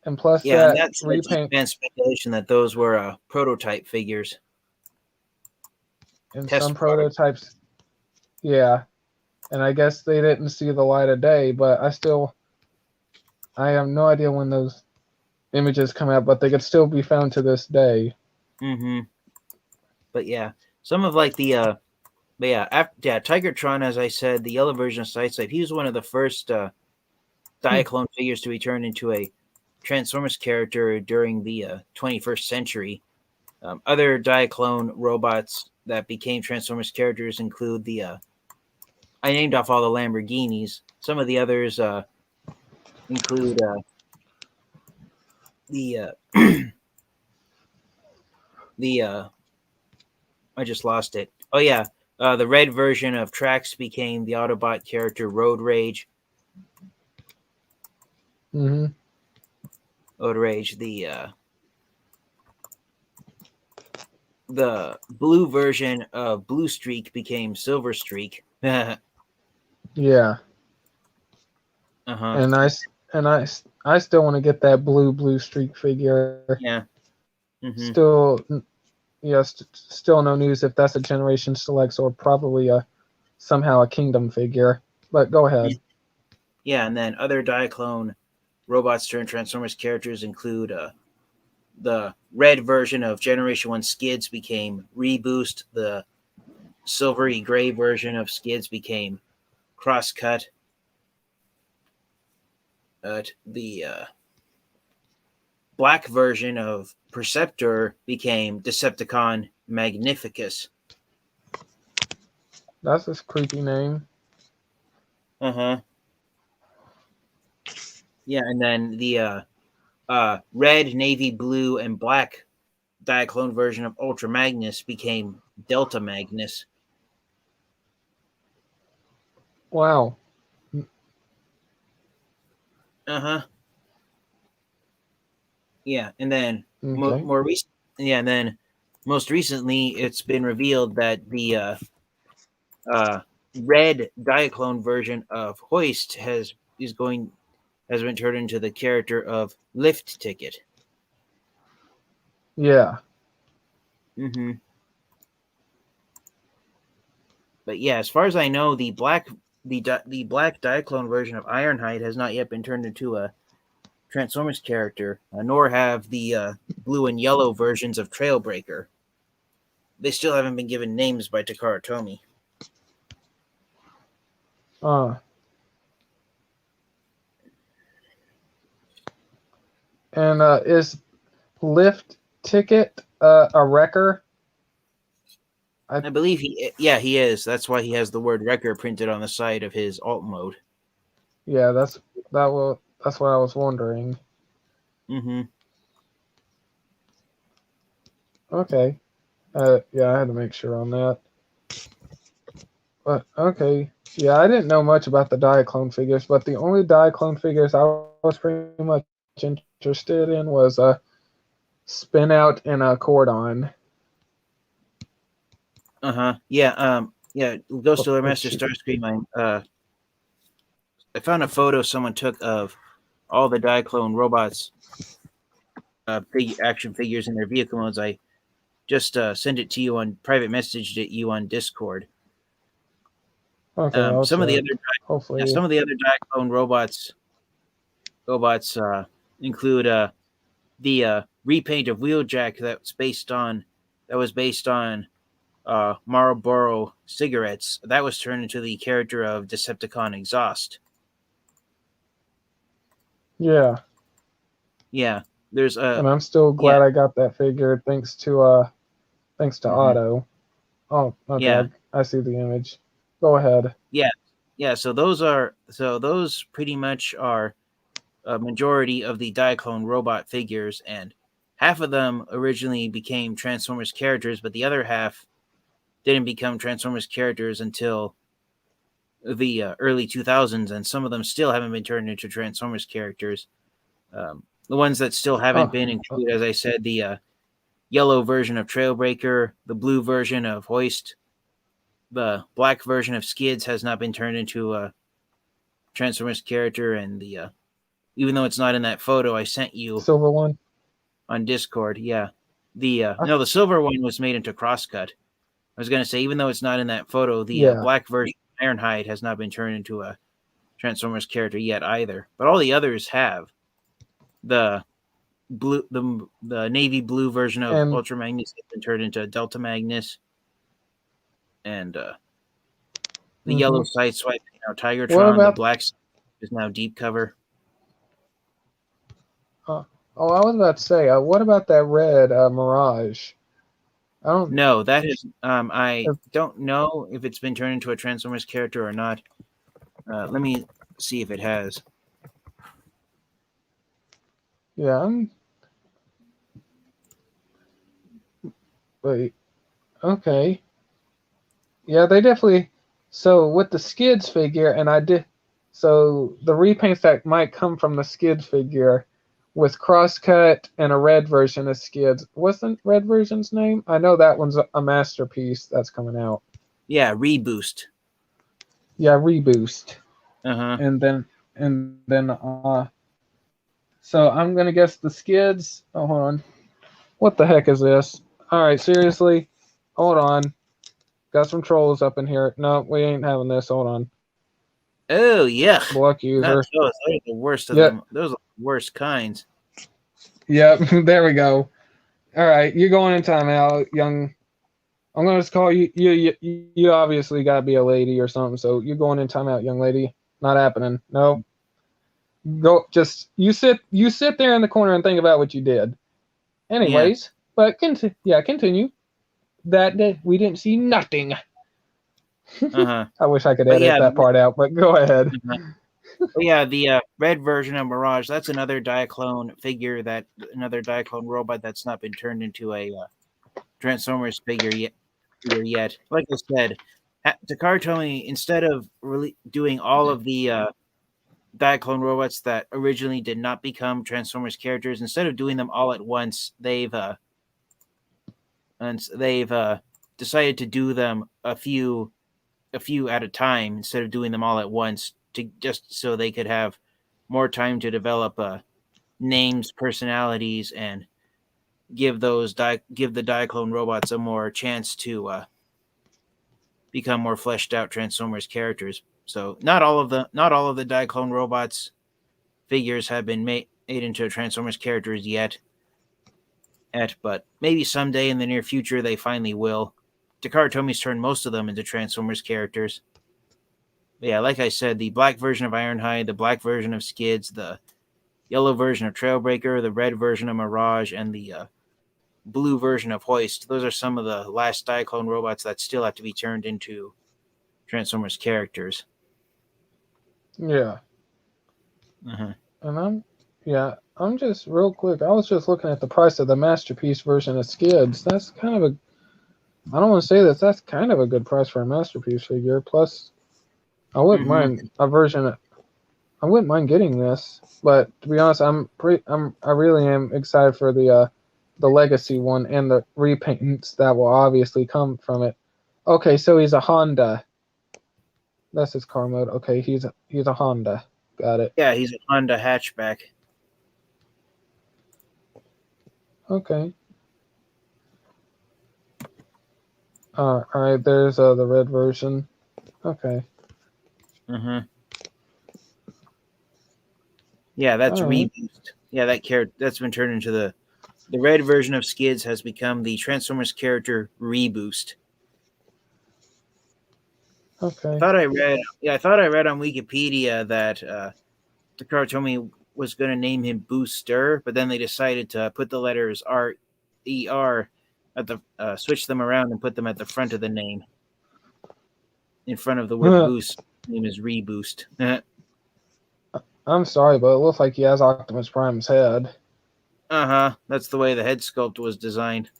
and plus Yeah, and that that's like repaint advanced speculation that those were prototype figures. in Test some product. prototypes, yeah. And I guess they didn't see the light of day, but I have no idea when those images come out, but they could still be found to this day. Mm-hmm. But yeah, some of like the but yeah, Tigertron, as I said, the yellow version of Sideswipe, he was one of the first Diaclone figures to be turned into a Transformers character during the 21st century. Other Diaclone robots that became Transformers characters include the I named off all the Lamborghinis. Some of the others include the the I just lost it. Oh yeah, the red version of Trax became the Autobot character Road Rage. Mm-hmm. Road Rage. The blue version of Blue Streak became Silver Streak. Uh-huh. Yeah. And I still want to get that blue streak figure. Yeah. Mm-hmm. Still, yes, still no news if that's a Generation Selects or probably somehow a Kingdom figure. But go ahead. Yeah, and then other Diaclone robots turned Transformers characters include the red version of Generation 1 Skids became Reboost. The silvery gray version of Skids became Crosscut. The black version of Perceptor became Decepticon Magnificus. That's his creepy name. Uh-huh. Yeah, and then the red, navy blue, and black Diaclone version of Ultra Magnus became Delta Magnus. Wow. Uh-huh. Yeah, and then Okay. more recent, yeah, and then most recently, it's been revealed that the red Diaclone version of Hoist has been turned into the character of Lift Ticket. Yeah. Mm-hmm. But yeah, as far as I know, the black Diaclone version of Ironhide has not yet been turned into a Transformers character, nor have the blue and yellow versions of Trailbreaker. They still haven't been given names by Takara Tomy. And is Lift Ticket a wrecker? I believe he is. That's why he has the word wrecker printed on the side of his alt mode. Yeah, that's what I was wondering. Mm-hmm. Okay. Yeah, I had to make sure on that. But okay. Yeah, I didn't know much about the Diaclone figures, but the only Diaclone figures I was pretty much interested in was Spin Out and Cordon. Uh-huh. Yeah, yeah, Ghost Dealer Master Starscream. I found a photo someone took of all the Diaclone robots action figures in their vehicle modes. I just sent it to you on private messaged it you on Discord. Okay, Some of the other hopefully some of the other Diaclone robots include the repaint of Wheeljack that was based on Marlboro cigarettes. That was turned into the character of Decepticon Exhaust. Yeah. Yeah, there's and I'm still glad I got that figure thanks to mm-hmm. Otto. Oh, okay. Yeah. I see the image. Go ahead. Yeah. So those pretty much are a majority of the Diaclone robot figures, and half of them originally became Transformers characters, but the other half didn't become Transformers characters until the early 2000s, and some of them still haven't been turned into Transformers characters. The ones that still haven't been included, as I said, the yellow version of Trailbreaker, the blue version of Hoist, the black version of Skids has not been turned into a Transformers character, and the even though it's not in that photo I sent you silver one on Discord, yeah, the silver one was made into Crosscut. I was gonna say, even though it's not in that photo, the black version of Ironhide has not been turned into a Transformers character yet either, but all the others have. The blue, the navy blue version of Ultra Magnus has been turned into Delta Magnus, and the yellow sideswipe is now Tigertron. The black is now Deep Cover. I was about to say, what about that red Mirage? I don't know. That is, I don't know if it's been turned into a Transformers character or not. Let me see if it has. Yeah. Wait. Okay. Yeah, they definitely. So with the Skids figure, and I did. So the repaints that might come from the Skids figure, with Crosscut and a red version of Skids. What's the red version's name? I know that one's a masterpiece that's coming out. Yeah, Reboost. Yeah, Reboost. Uh-huh. And then so I'm gonna guess the Skids. Oh, hold on. What the heck is this? All right, seriously. Hold on. Got some trolls up in here. No, we ain't having this. Hold on. Oh, yeah. Block user. Those are the worst of them. Those are the worst kinds. Yep, there we go. All right, you're going in timeout, young. I'm going to just call you. You obviously got to be a lady or something, so you're going in timeout, young lady. Not happening. No. Go. Just you sit there in the corner and think about what you did. Anyways, but continue. That we didn't see nothing. I wish I could edit that part out, but go ahead. The red version of Mirage, that's another Diaclone figure, another Diaclone robot that's not been turned into a Transformers figure yet. Like I said, Takara told me, instead of really doing all of the Diaclone robots that originally did not become Transformers characters, instead of doing them all at once, they've decided to do them a few at a time instead of doing them all at once, to just so they could have more time to develop names, personalities, and give the Diaclone robots a more chance to become more fleshed out Transformers characters. So not all of the Diaclone robots figures have been made into Transformers characters yet, but maybe someday in the near future they finally will. Takara Tomi's turned most of them into Transformers characters. But yeah, like I said, the black version of Ironhide, the black version of Skids, the yellow version of Trailbreaker, the red version of Mirage, and the blue version of Hoist. Those are some of the last Diaclone robots that still have to be turned into Transformers characters. Yeah. And I'm just real quick. I was just looking at the price of the masterpiece version of Skids. That's kind of I don't want to say this. That's kind of a good price for a masterpiece figure. Plus, I wouldn't mind a version. I wouldn't mind getting this, but to be honest, I really am excited for the legacy one and the repaints that will obviously come from it. Okay, so he's a Honda. That's his car mode. Okay, he's a Honda. Got it. Yeah, he's a Honda hatchback. Okay. All right. There's the red version. Okay. Yeah, that's Reboost. Yeah, that's been turned into the red version of Skids has become the Transformers character Reboost. Okay. I thought I read on Wikipedia that Takara Tomy was going to name him Booster, but then they decided to put the letters R-E-R at the switch them around and put them at the front of the name. In front of the word boost, his name is Reboost. I'm sorry, but it looks like he has Optimus Prime's head. That's the way the head sculpt was designed.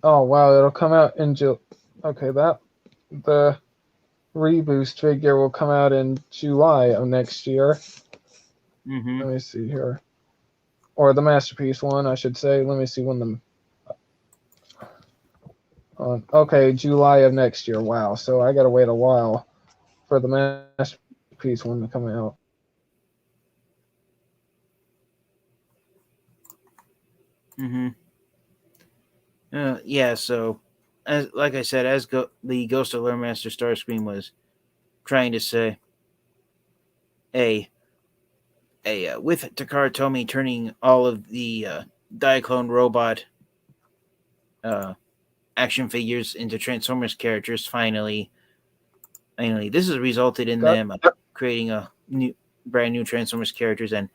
Oh wow, it'll come out in Okay, the reboost figure will come out in July of next year. Mm-hmm. Let me see here, or the masterpiece one, I should say. Let me see when the. Okay, July of next year. Wow, so I gotta wait a while for the masterpiece one to come out. Mm-hmm. Yeah. So, as like I said, the Ghost of Luremaster Starscream was trying to say, a with Takara Tomy turning all of the Diaclone Robot uh, action figures into Transformers characters. Finally, this has resulted in Got them creating a brand new Transformers characters, and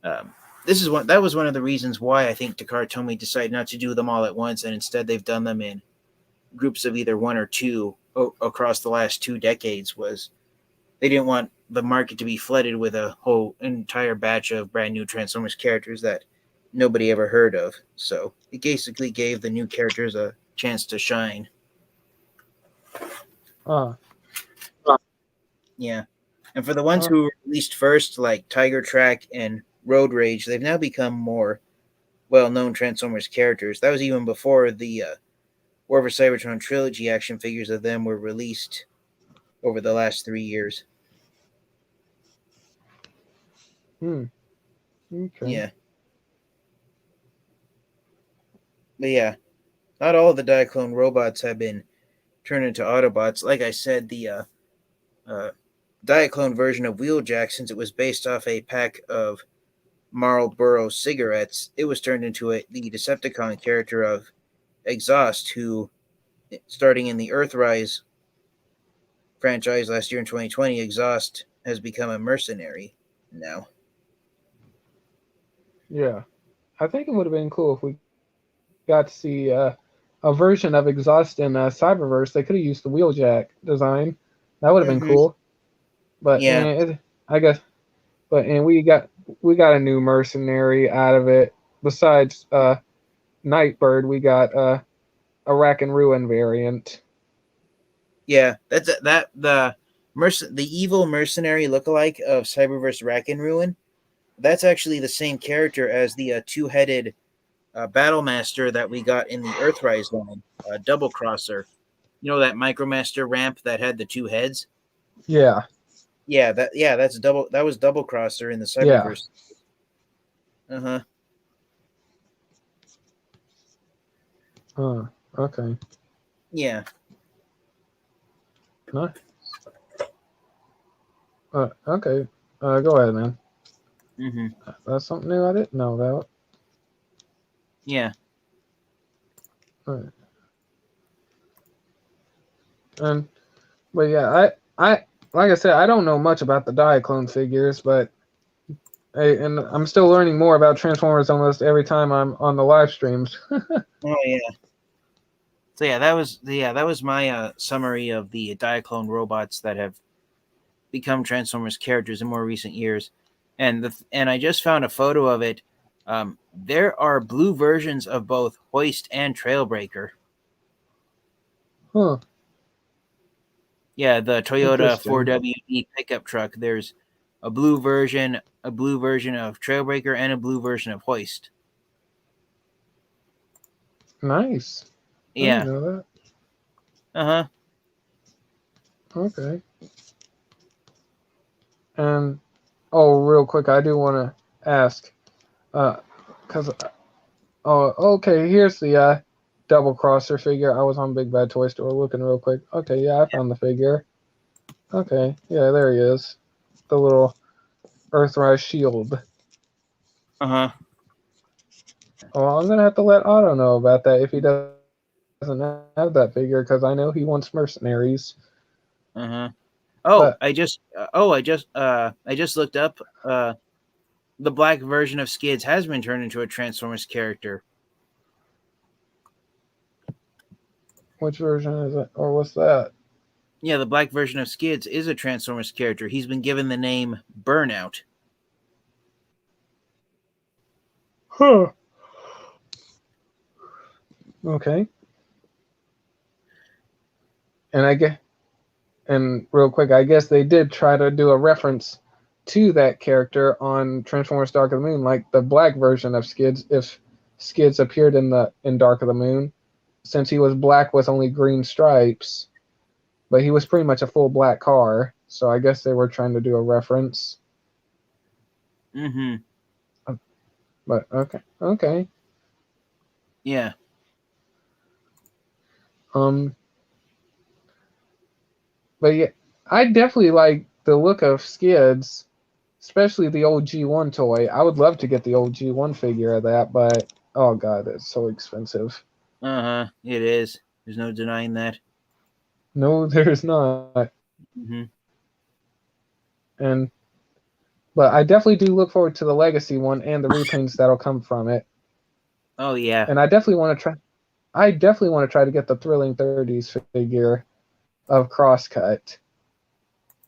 um, that was one of the reasons why I think Takara Tomy decided not to do them all at once, and instead they've done them in groups of either one or two across the last 2 decades. Was they didn't want the market to be flooded with a whole entire batch of brand new Transformers characters that nobody ever heard of. So it basically gave the new characters a chance to shine. uh, Yeah. And for the ones uh, who were released first, like Tiger Track and Road Rage, they've now become more well known Transformers characters. That was even before the War for Cybertron trilogy action figures of them were released over the last 3 years. okay. Yeah. But yeah, not all of the Diaclone robots have been turned into Autobots. Like I said, the uh, Diaclone version of Wheeljack, since it was based off a pack of Marlboro cigarettes, it was turned into the Decepticon character of Exhaust, who, starting in the Earthrise franchise last year in 2020, Exhaust has become a mercenary now. Yeah, I think it would have been cool if we got to see a version of Exhaust in Cyberverse. They could have used the Wheeljack design. That would have been Mm-hmm. cool. But Yeah. I guess. But and we got a new mercenary out of it. Besides Nightbird, we got a Rack and Ruin variant. Yeah, the evil mercenary lookalike of Cyberverse Rack and Ruin. That's actually the same character as the two-headed Battle Master that we got in the Earthrise line, Double Crosser. You know that Micromaster ramp that had the two heads? Yeah, That was Double Crosser in the yeah. Cyberverse. Uh-huh. Okay. Yeah. Nice. Okay. Go ahead, man. Mm-hmm. That's something new I didn't know about. Yeah. Right. And but yeah, I like I said, I don't know much about the Diaclone figures, but and I'm still learning more about Transformers almost every time I'm on the live streams. Oh yeah. So that was my summary of the Diaclone robots that have become Transformers characters in more recent years, and I just found a photo of it. There are blue versions of both Hoist and Trailbreaker. Huh. Yeah, the Toyota Interesting. 4WD pickup truck. There's a blue version of Trailbreaker, and a blue version of Hoist. Nice. I didn't Yeah. know that. Uh huh. Okay. And oh, real quick, I do want to ask, cause oh, okay, here's the double crosser figure. I was on Big Bad Toy Store looking real quick. Okay, yeah, I found the figure. Okay, yeah, there he is. The little Earthrise shield. Uh huh. Well, I'm gonna have to let Otto know about that if he doesn't have that figure, because I know he wants mercenaries. Uh huh. But I just looked up. The black version of Skids has been turned into a Transformers character. which version is it, or what's that? Yeah, the black version of Skids is a Transformers character. He's been given the name Burnout. Huh. Okay. And and real quick, I guess they did try to do a reference to that character on Transformers Dark of the Moon, like the black version of Skids, if Skids appeared in Dark of the Moon, since he was black with only green stripes, but he was pretty much a full black car, so I guess they were trying to do a reference. Mm-hmm. But okay. Yeah. But yeah, I definitely like the look of Skids, especially the old G1 toy. I would love to get the old G1 figure of that, but oh god, it's so expensive. Uh-huh. It is. There's no denying that. No, there's not. Mm-hmm. And but I definitely do look forward to the Legacy one and the repaints that'll come from it. Oh, yeah. And I definitely want to try. I definitely want to try to get the Thrilling 30s figure of Crosscut,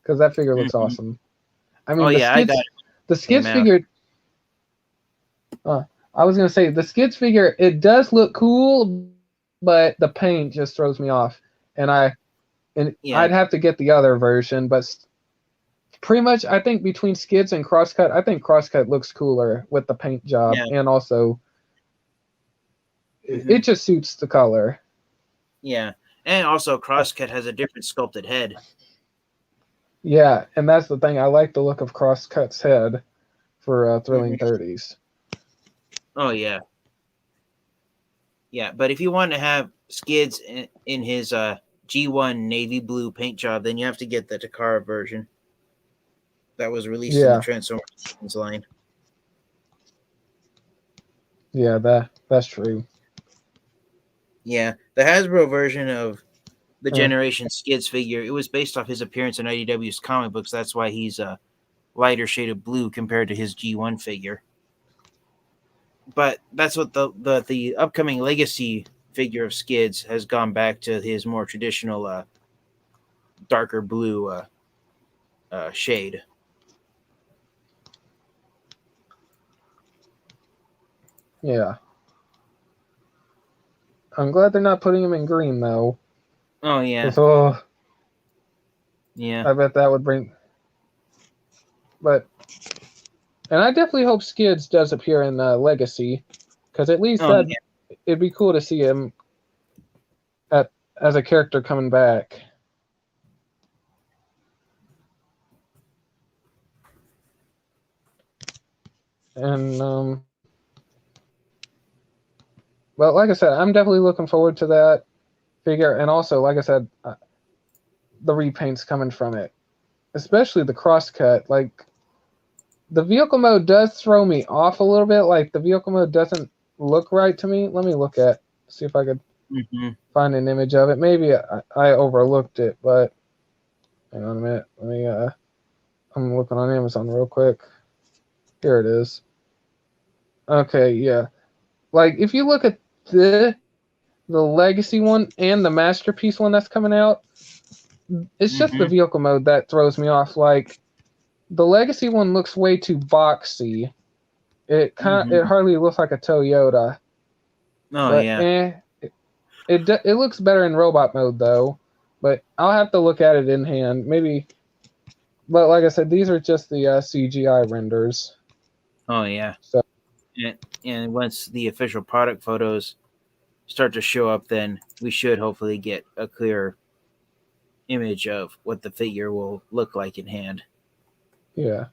because that figure looks awesome. I mean, Oh, yeah, I got it. The Skids figure. I was gonna say the Skids figure. It does look cool, but the paint just throws me off. I'd have to get the other version, but pretty much I think between Skids and Crosscut, I think Crosscut looks cooler with the paint job, and also it just suits the color. Yeah, and also Crosscut has a different sculpted head. Yeah, and that's the thing. I like the look of Crosscut's head for Thrilling 30s. Oh, yeah. Yeah, but if you want to have Skids in his G1 navy blue paint job, then you have to get the Takara version that was released in the Transformers line. Yeah, that's true. Yeah, the Hasbro version of the Generation Skids figure, it was based off his appearance in IDW's comic books. That's why he's a lighter shade of blue compared to his G1 figure. But that's what the upcoming Legacy figure of Skids has gone back to his more traditional darker blue shade. Yeah. I'm glad they're not putting him in green, though. Oh, yeah. Yeah. I bet that would bring... But... And I definitely hope Skids does appear in Legacy, because at least it'd be cool to see him as a character coming back. And but like I said, I'm definitely looking forward to that figure, and also, like I said, the repaints coming from it, especially the Crosscut. Like, the vehicle mode does throw me off a little bit. Like, the vehicle mode doesn't look right to me. Let me see if I could find an image of it. Maybe I overlooked it, but hang on a minute. I'm looking on Amazon real quick. Here it is. Okay, yeah. Like, if you look at the Legacy one and the Masterpiece one that's coming out, it's just the vehicle mode that throws me off. Like, the Legacy one looks way too boxy. It hardly looks like a Toyota. Oh, but, yeah. It looks better in robot mode, though. But I'll have to look at it in hand. Maybe. But like I said, these are just the CGI renders. Oh, yeah. So. And once the official product photos start to show up, then we should hopefully get a clearer image of what the figure will look like in hand. Yeah.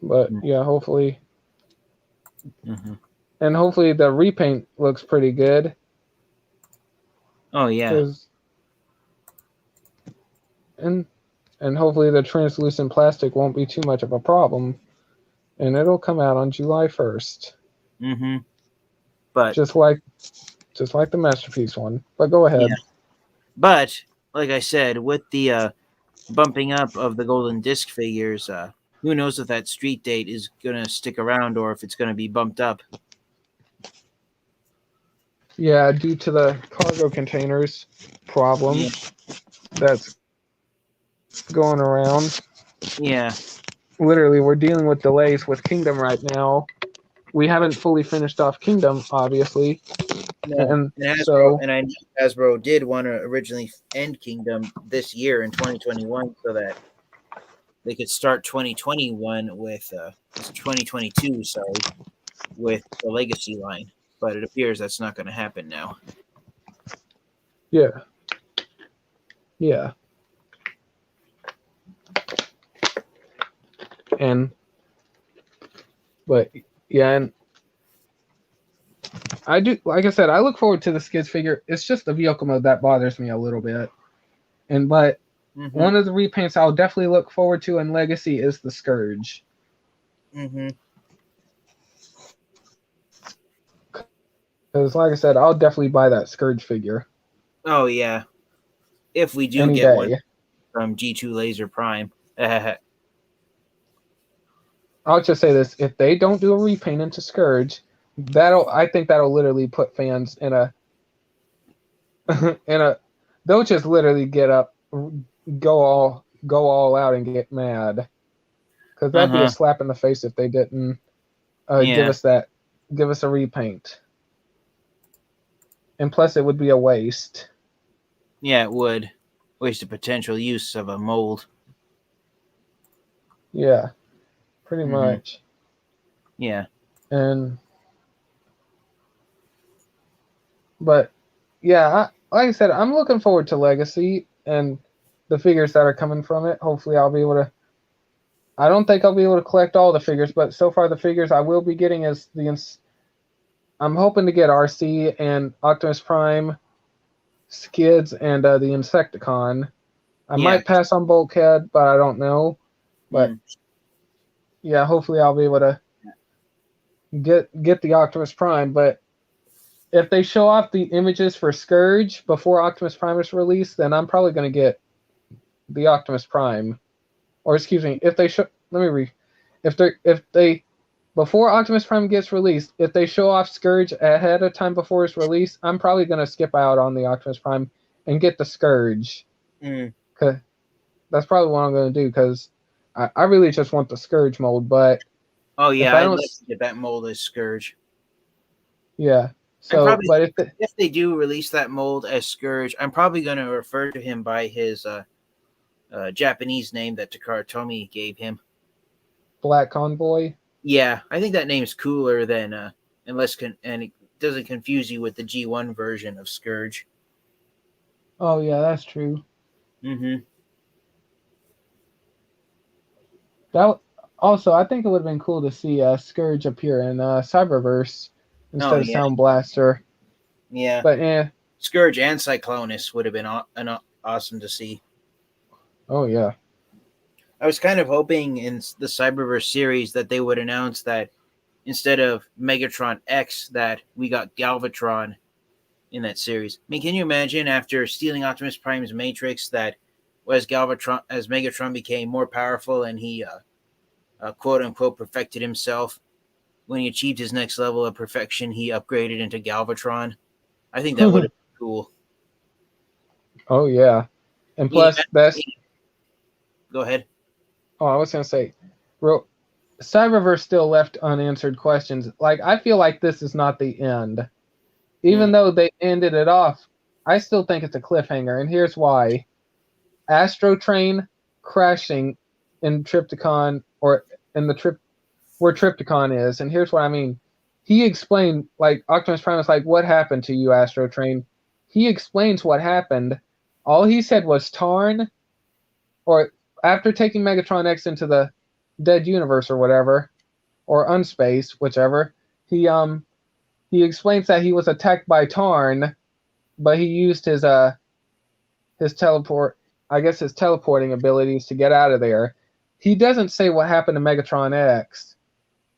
But, yeah, hopefully. And hopefully the repaint looks pretty good. Oh, yeah. And hopefully the translucent plastic won't be too much of a problem. And it'll come out on July 1st. But just like the Masterpiece one. But go ahead. Yeah. But like I said, with the bumping up of the Golden Disc figures, who knows if that street date is going to stick around or if it's going to be bumped up. Yeah, due to the cargo containers problem. That's going around. Yeah. Literally, we're dealing with delays with Kingdom right now. We haven't fully finished off Kingdom, obviously, No. and And Hasbro, so and I know Hasbro did want to originally end Kingdom this year in 2021 so that they could start 2021 with 2022, sorry, with the Legacy line. But it appears that's not going to happen now. yeah, yeah, and but yeah, and I do, like I said, I look forward to the Skids figure. It's just the vehicle mode that bothers me a little bit, and but Mm-hmm. one of the repaints I'll definitely look forward to in Legacy is the Scourge. Mm-hmm. Because, like I said, I'll definitely buy that Scourge figure. Oh, yeah. If we do any get day. one from G2 Laser Prime. I'll just say this: if they don't do a repaint into Scourge, I think that'll literally put fans in a they'll just literally get up, go all out and get mad, because that'd be a slap in the face if they didn't give us a repaint. And plus, it would be a waste. Yeah, it would waste the potential use of a mold. Yeah, pretty much. Yeah. But yeah, like I said, I'm looking forward to Legacy and the figures that are coming from it. Hopefully, I'll be able to. I don't think I'll be able to collect all the figures, but so far the figures I will be getting is I'm hoping to get RC and Optimus Prime, Skids, and the Insecticon. I might pass on Bulkhead, but I don't know. But yeah, hopefully I'll be able to get the Optimus Prime. But if they show off the images for Scourge before Optimus Prime is released, then I'm probably going to get the Optimus Prime. Or excuse me, if they before Optimus Prime gets released, if they show off Scourge ahead of time before its release, I'm probably going to skip out on the Optimus Prime and get the Scourge. Cause that's probably what I'm going to do, because I really just want the Scourge mold. But I'd like to get that mold as Scourge. Yeah. So, but if they do release that mold as Scourge, I'm probably going to refer to him by his Japanese name that Takara Tomy gave him. Black Convoy. Yeah, I think that name's cooler than and it doesn't confuse you with the G1 version of Scourge. Oh yeah, that's true. That also, I think it would have been cool to see Scourge appear in Cyberverse instead of Sound Blaster. Yeah, but Scourge and Cyclonus would have been awesome to see. Oh yeah. I was kind of hoping in the Cyberverse series that they would announce that instead of Megatron X, that we got Galvatron in that series. I mean, can you imagine after stealing Optimus Prime's Matrix that as Megatron became more powerful and he quote unquote perfected himself, when he achieved his next level of perfection, he upgraded into Galvatron? I think that would have been cool. Oh yeah. And plus Go ahead. Oh, I was going to say, Cyberverse still left unanswered questions. Like, I feel like this is not the end. Even though they ended it off, I still think it's a cliffhanger, and here's why. Astro Train crashing in Trypticon, or in the trip where Trypticon is, and here's what I mean. He explained, like, Optimus Prime was like, "What happened to you, Astro Train?" He explains what happened. All he said was Tarn, or after taking Megatron X into the dead universe or whatever, or unspace, whichever, he explains that he was attacked by Tarn, but he used his teleport, I guess his teleporting abilities to get out of there. He doesn't say what happened to Megatron X,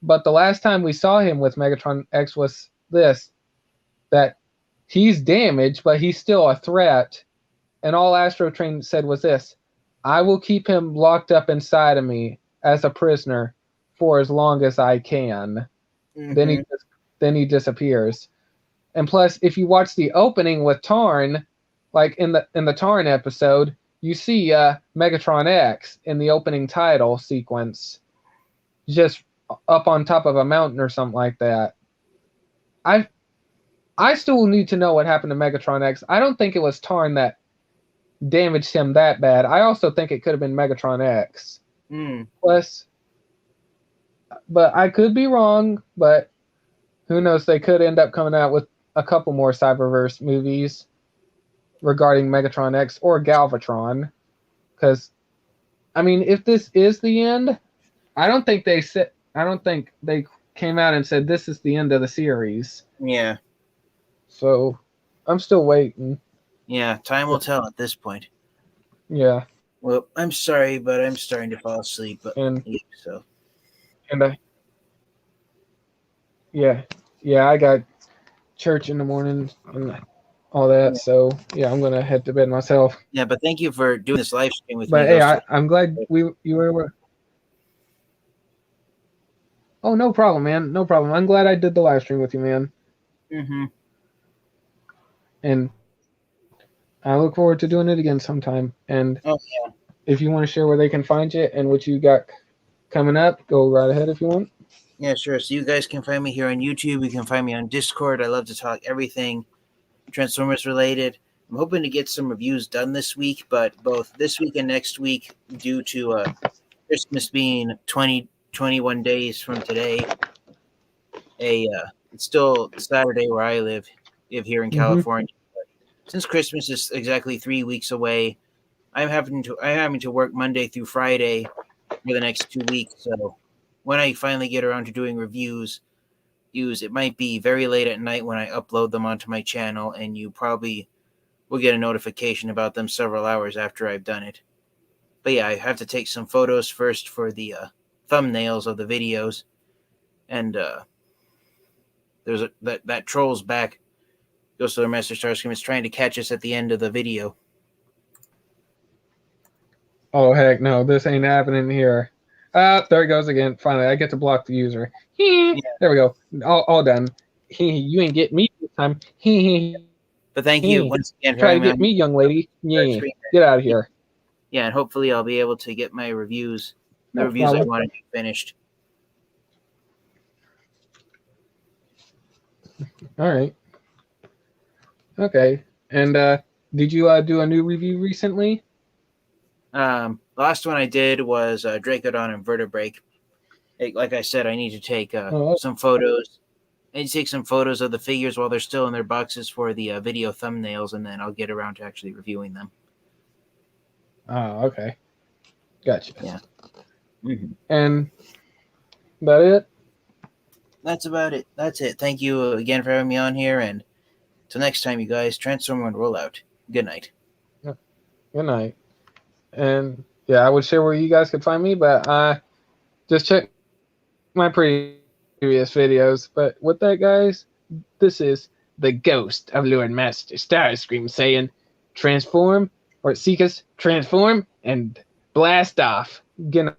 but the last time we saw him with Megatron X was that he's damaged, but he's still a threat, and all Astro Train said was this: "I will keep him locked up inside of me as a prisoner for as long as I can." Then he disappears. And plus, if you watch the opening with Tarn, like in the Tarn episode, you see Megatron X in the opening title sequence, just up on top of a mountain or something like that. I still need to know what happened to Megatron X. I don't think it was Tarn that damaged him that bad. I also think it could have been Megatron X. Plus, but I could be wrong, but who knows? They could end up coming out with a couple more Cyberverse movies regarding Megatron X or Galvatron. Because, I mean, if this is the end, I don't think they came out and said this is the end of the series. Yeah. So, I'm still waiting. Yeah, time will tell at this point. Yeah. Well, I'm sorry, but I'm starting to fall asleep. But I got church in the morning and all that. Yeah. So I'm gonna head to bed myself. Yeah, but thank you for doing this live stream with me. But hey, I'm glad you were. Oh, no problem, man. No problem. I'm glad I did the live stream with you, man. And I look forward to doing it again sometime. And if you want to share where they can find you and what you got coming up, go right ahead if you want. Yeah, sure. So you guys can find me here on YouTube. You can find me on Discord. I love to talk everything Transformers related. I'm hoping to get some reviews done this week, but both this week and next week, due to Christmas being 21 days from today, it's still Saturday where I live here in California. But since Christmas is exactly 3 weeks away, I'm having to work Monday through Friday for the next 2 weeks. So when I finally get around to doing reviews, it might be very late at night when I upload them onto my channel, and you probably will get a notification about them several hours after I've done it. But yeah, I have to take some photos first for the thumbnails of the videos, and there's that troll's back. Goes to the Master Starscream is trying to catch us at the end of the video. Oh heck no, this ain't happening here. There it goes again. Finally, I get to block the user. Yeah. There we go. All done. You ain't getting me this time. But thank you once again. Try to get me, young lady. Yeah. Get out of here. Yeah, and hopefully I'll be able to get my reviews, I wanted to finished. All right. Okay. And did you do a new review recently? Last one I did was Dracodon and Vertebrake. Like I said, I need to take some photos. I need to take some photos of the figures while they're still in their boxes for the video thumbnails, and then I'll get around to actually reviewing them. Oh, okay. Gotcha. Yeah. And that it? That's about it. That's it. Thank you again for having me on here, and till next time, you guys, transform and roll out. Good night. Good night. And yeah, I would share where you guys could find me, but just check my previous videos. But with that, guys, this is the ghost of Lord Master Starscream saying, transform, or seek us, transform, and blast off. Good night.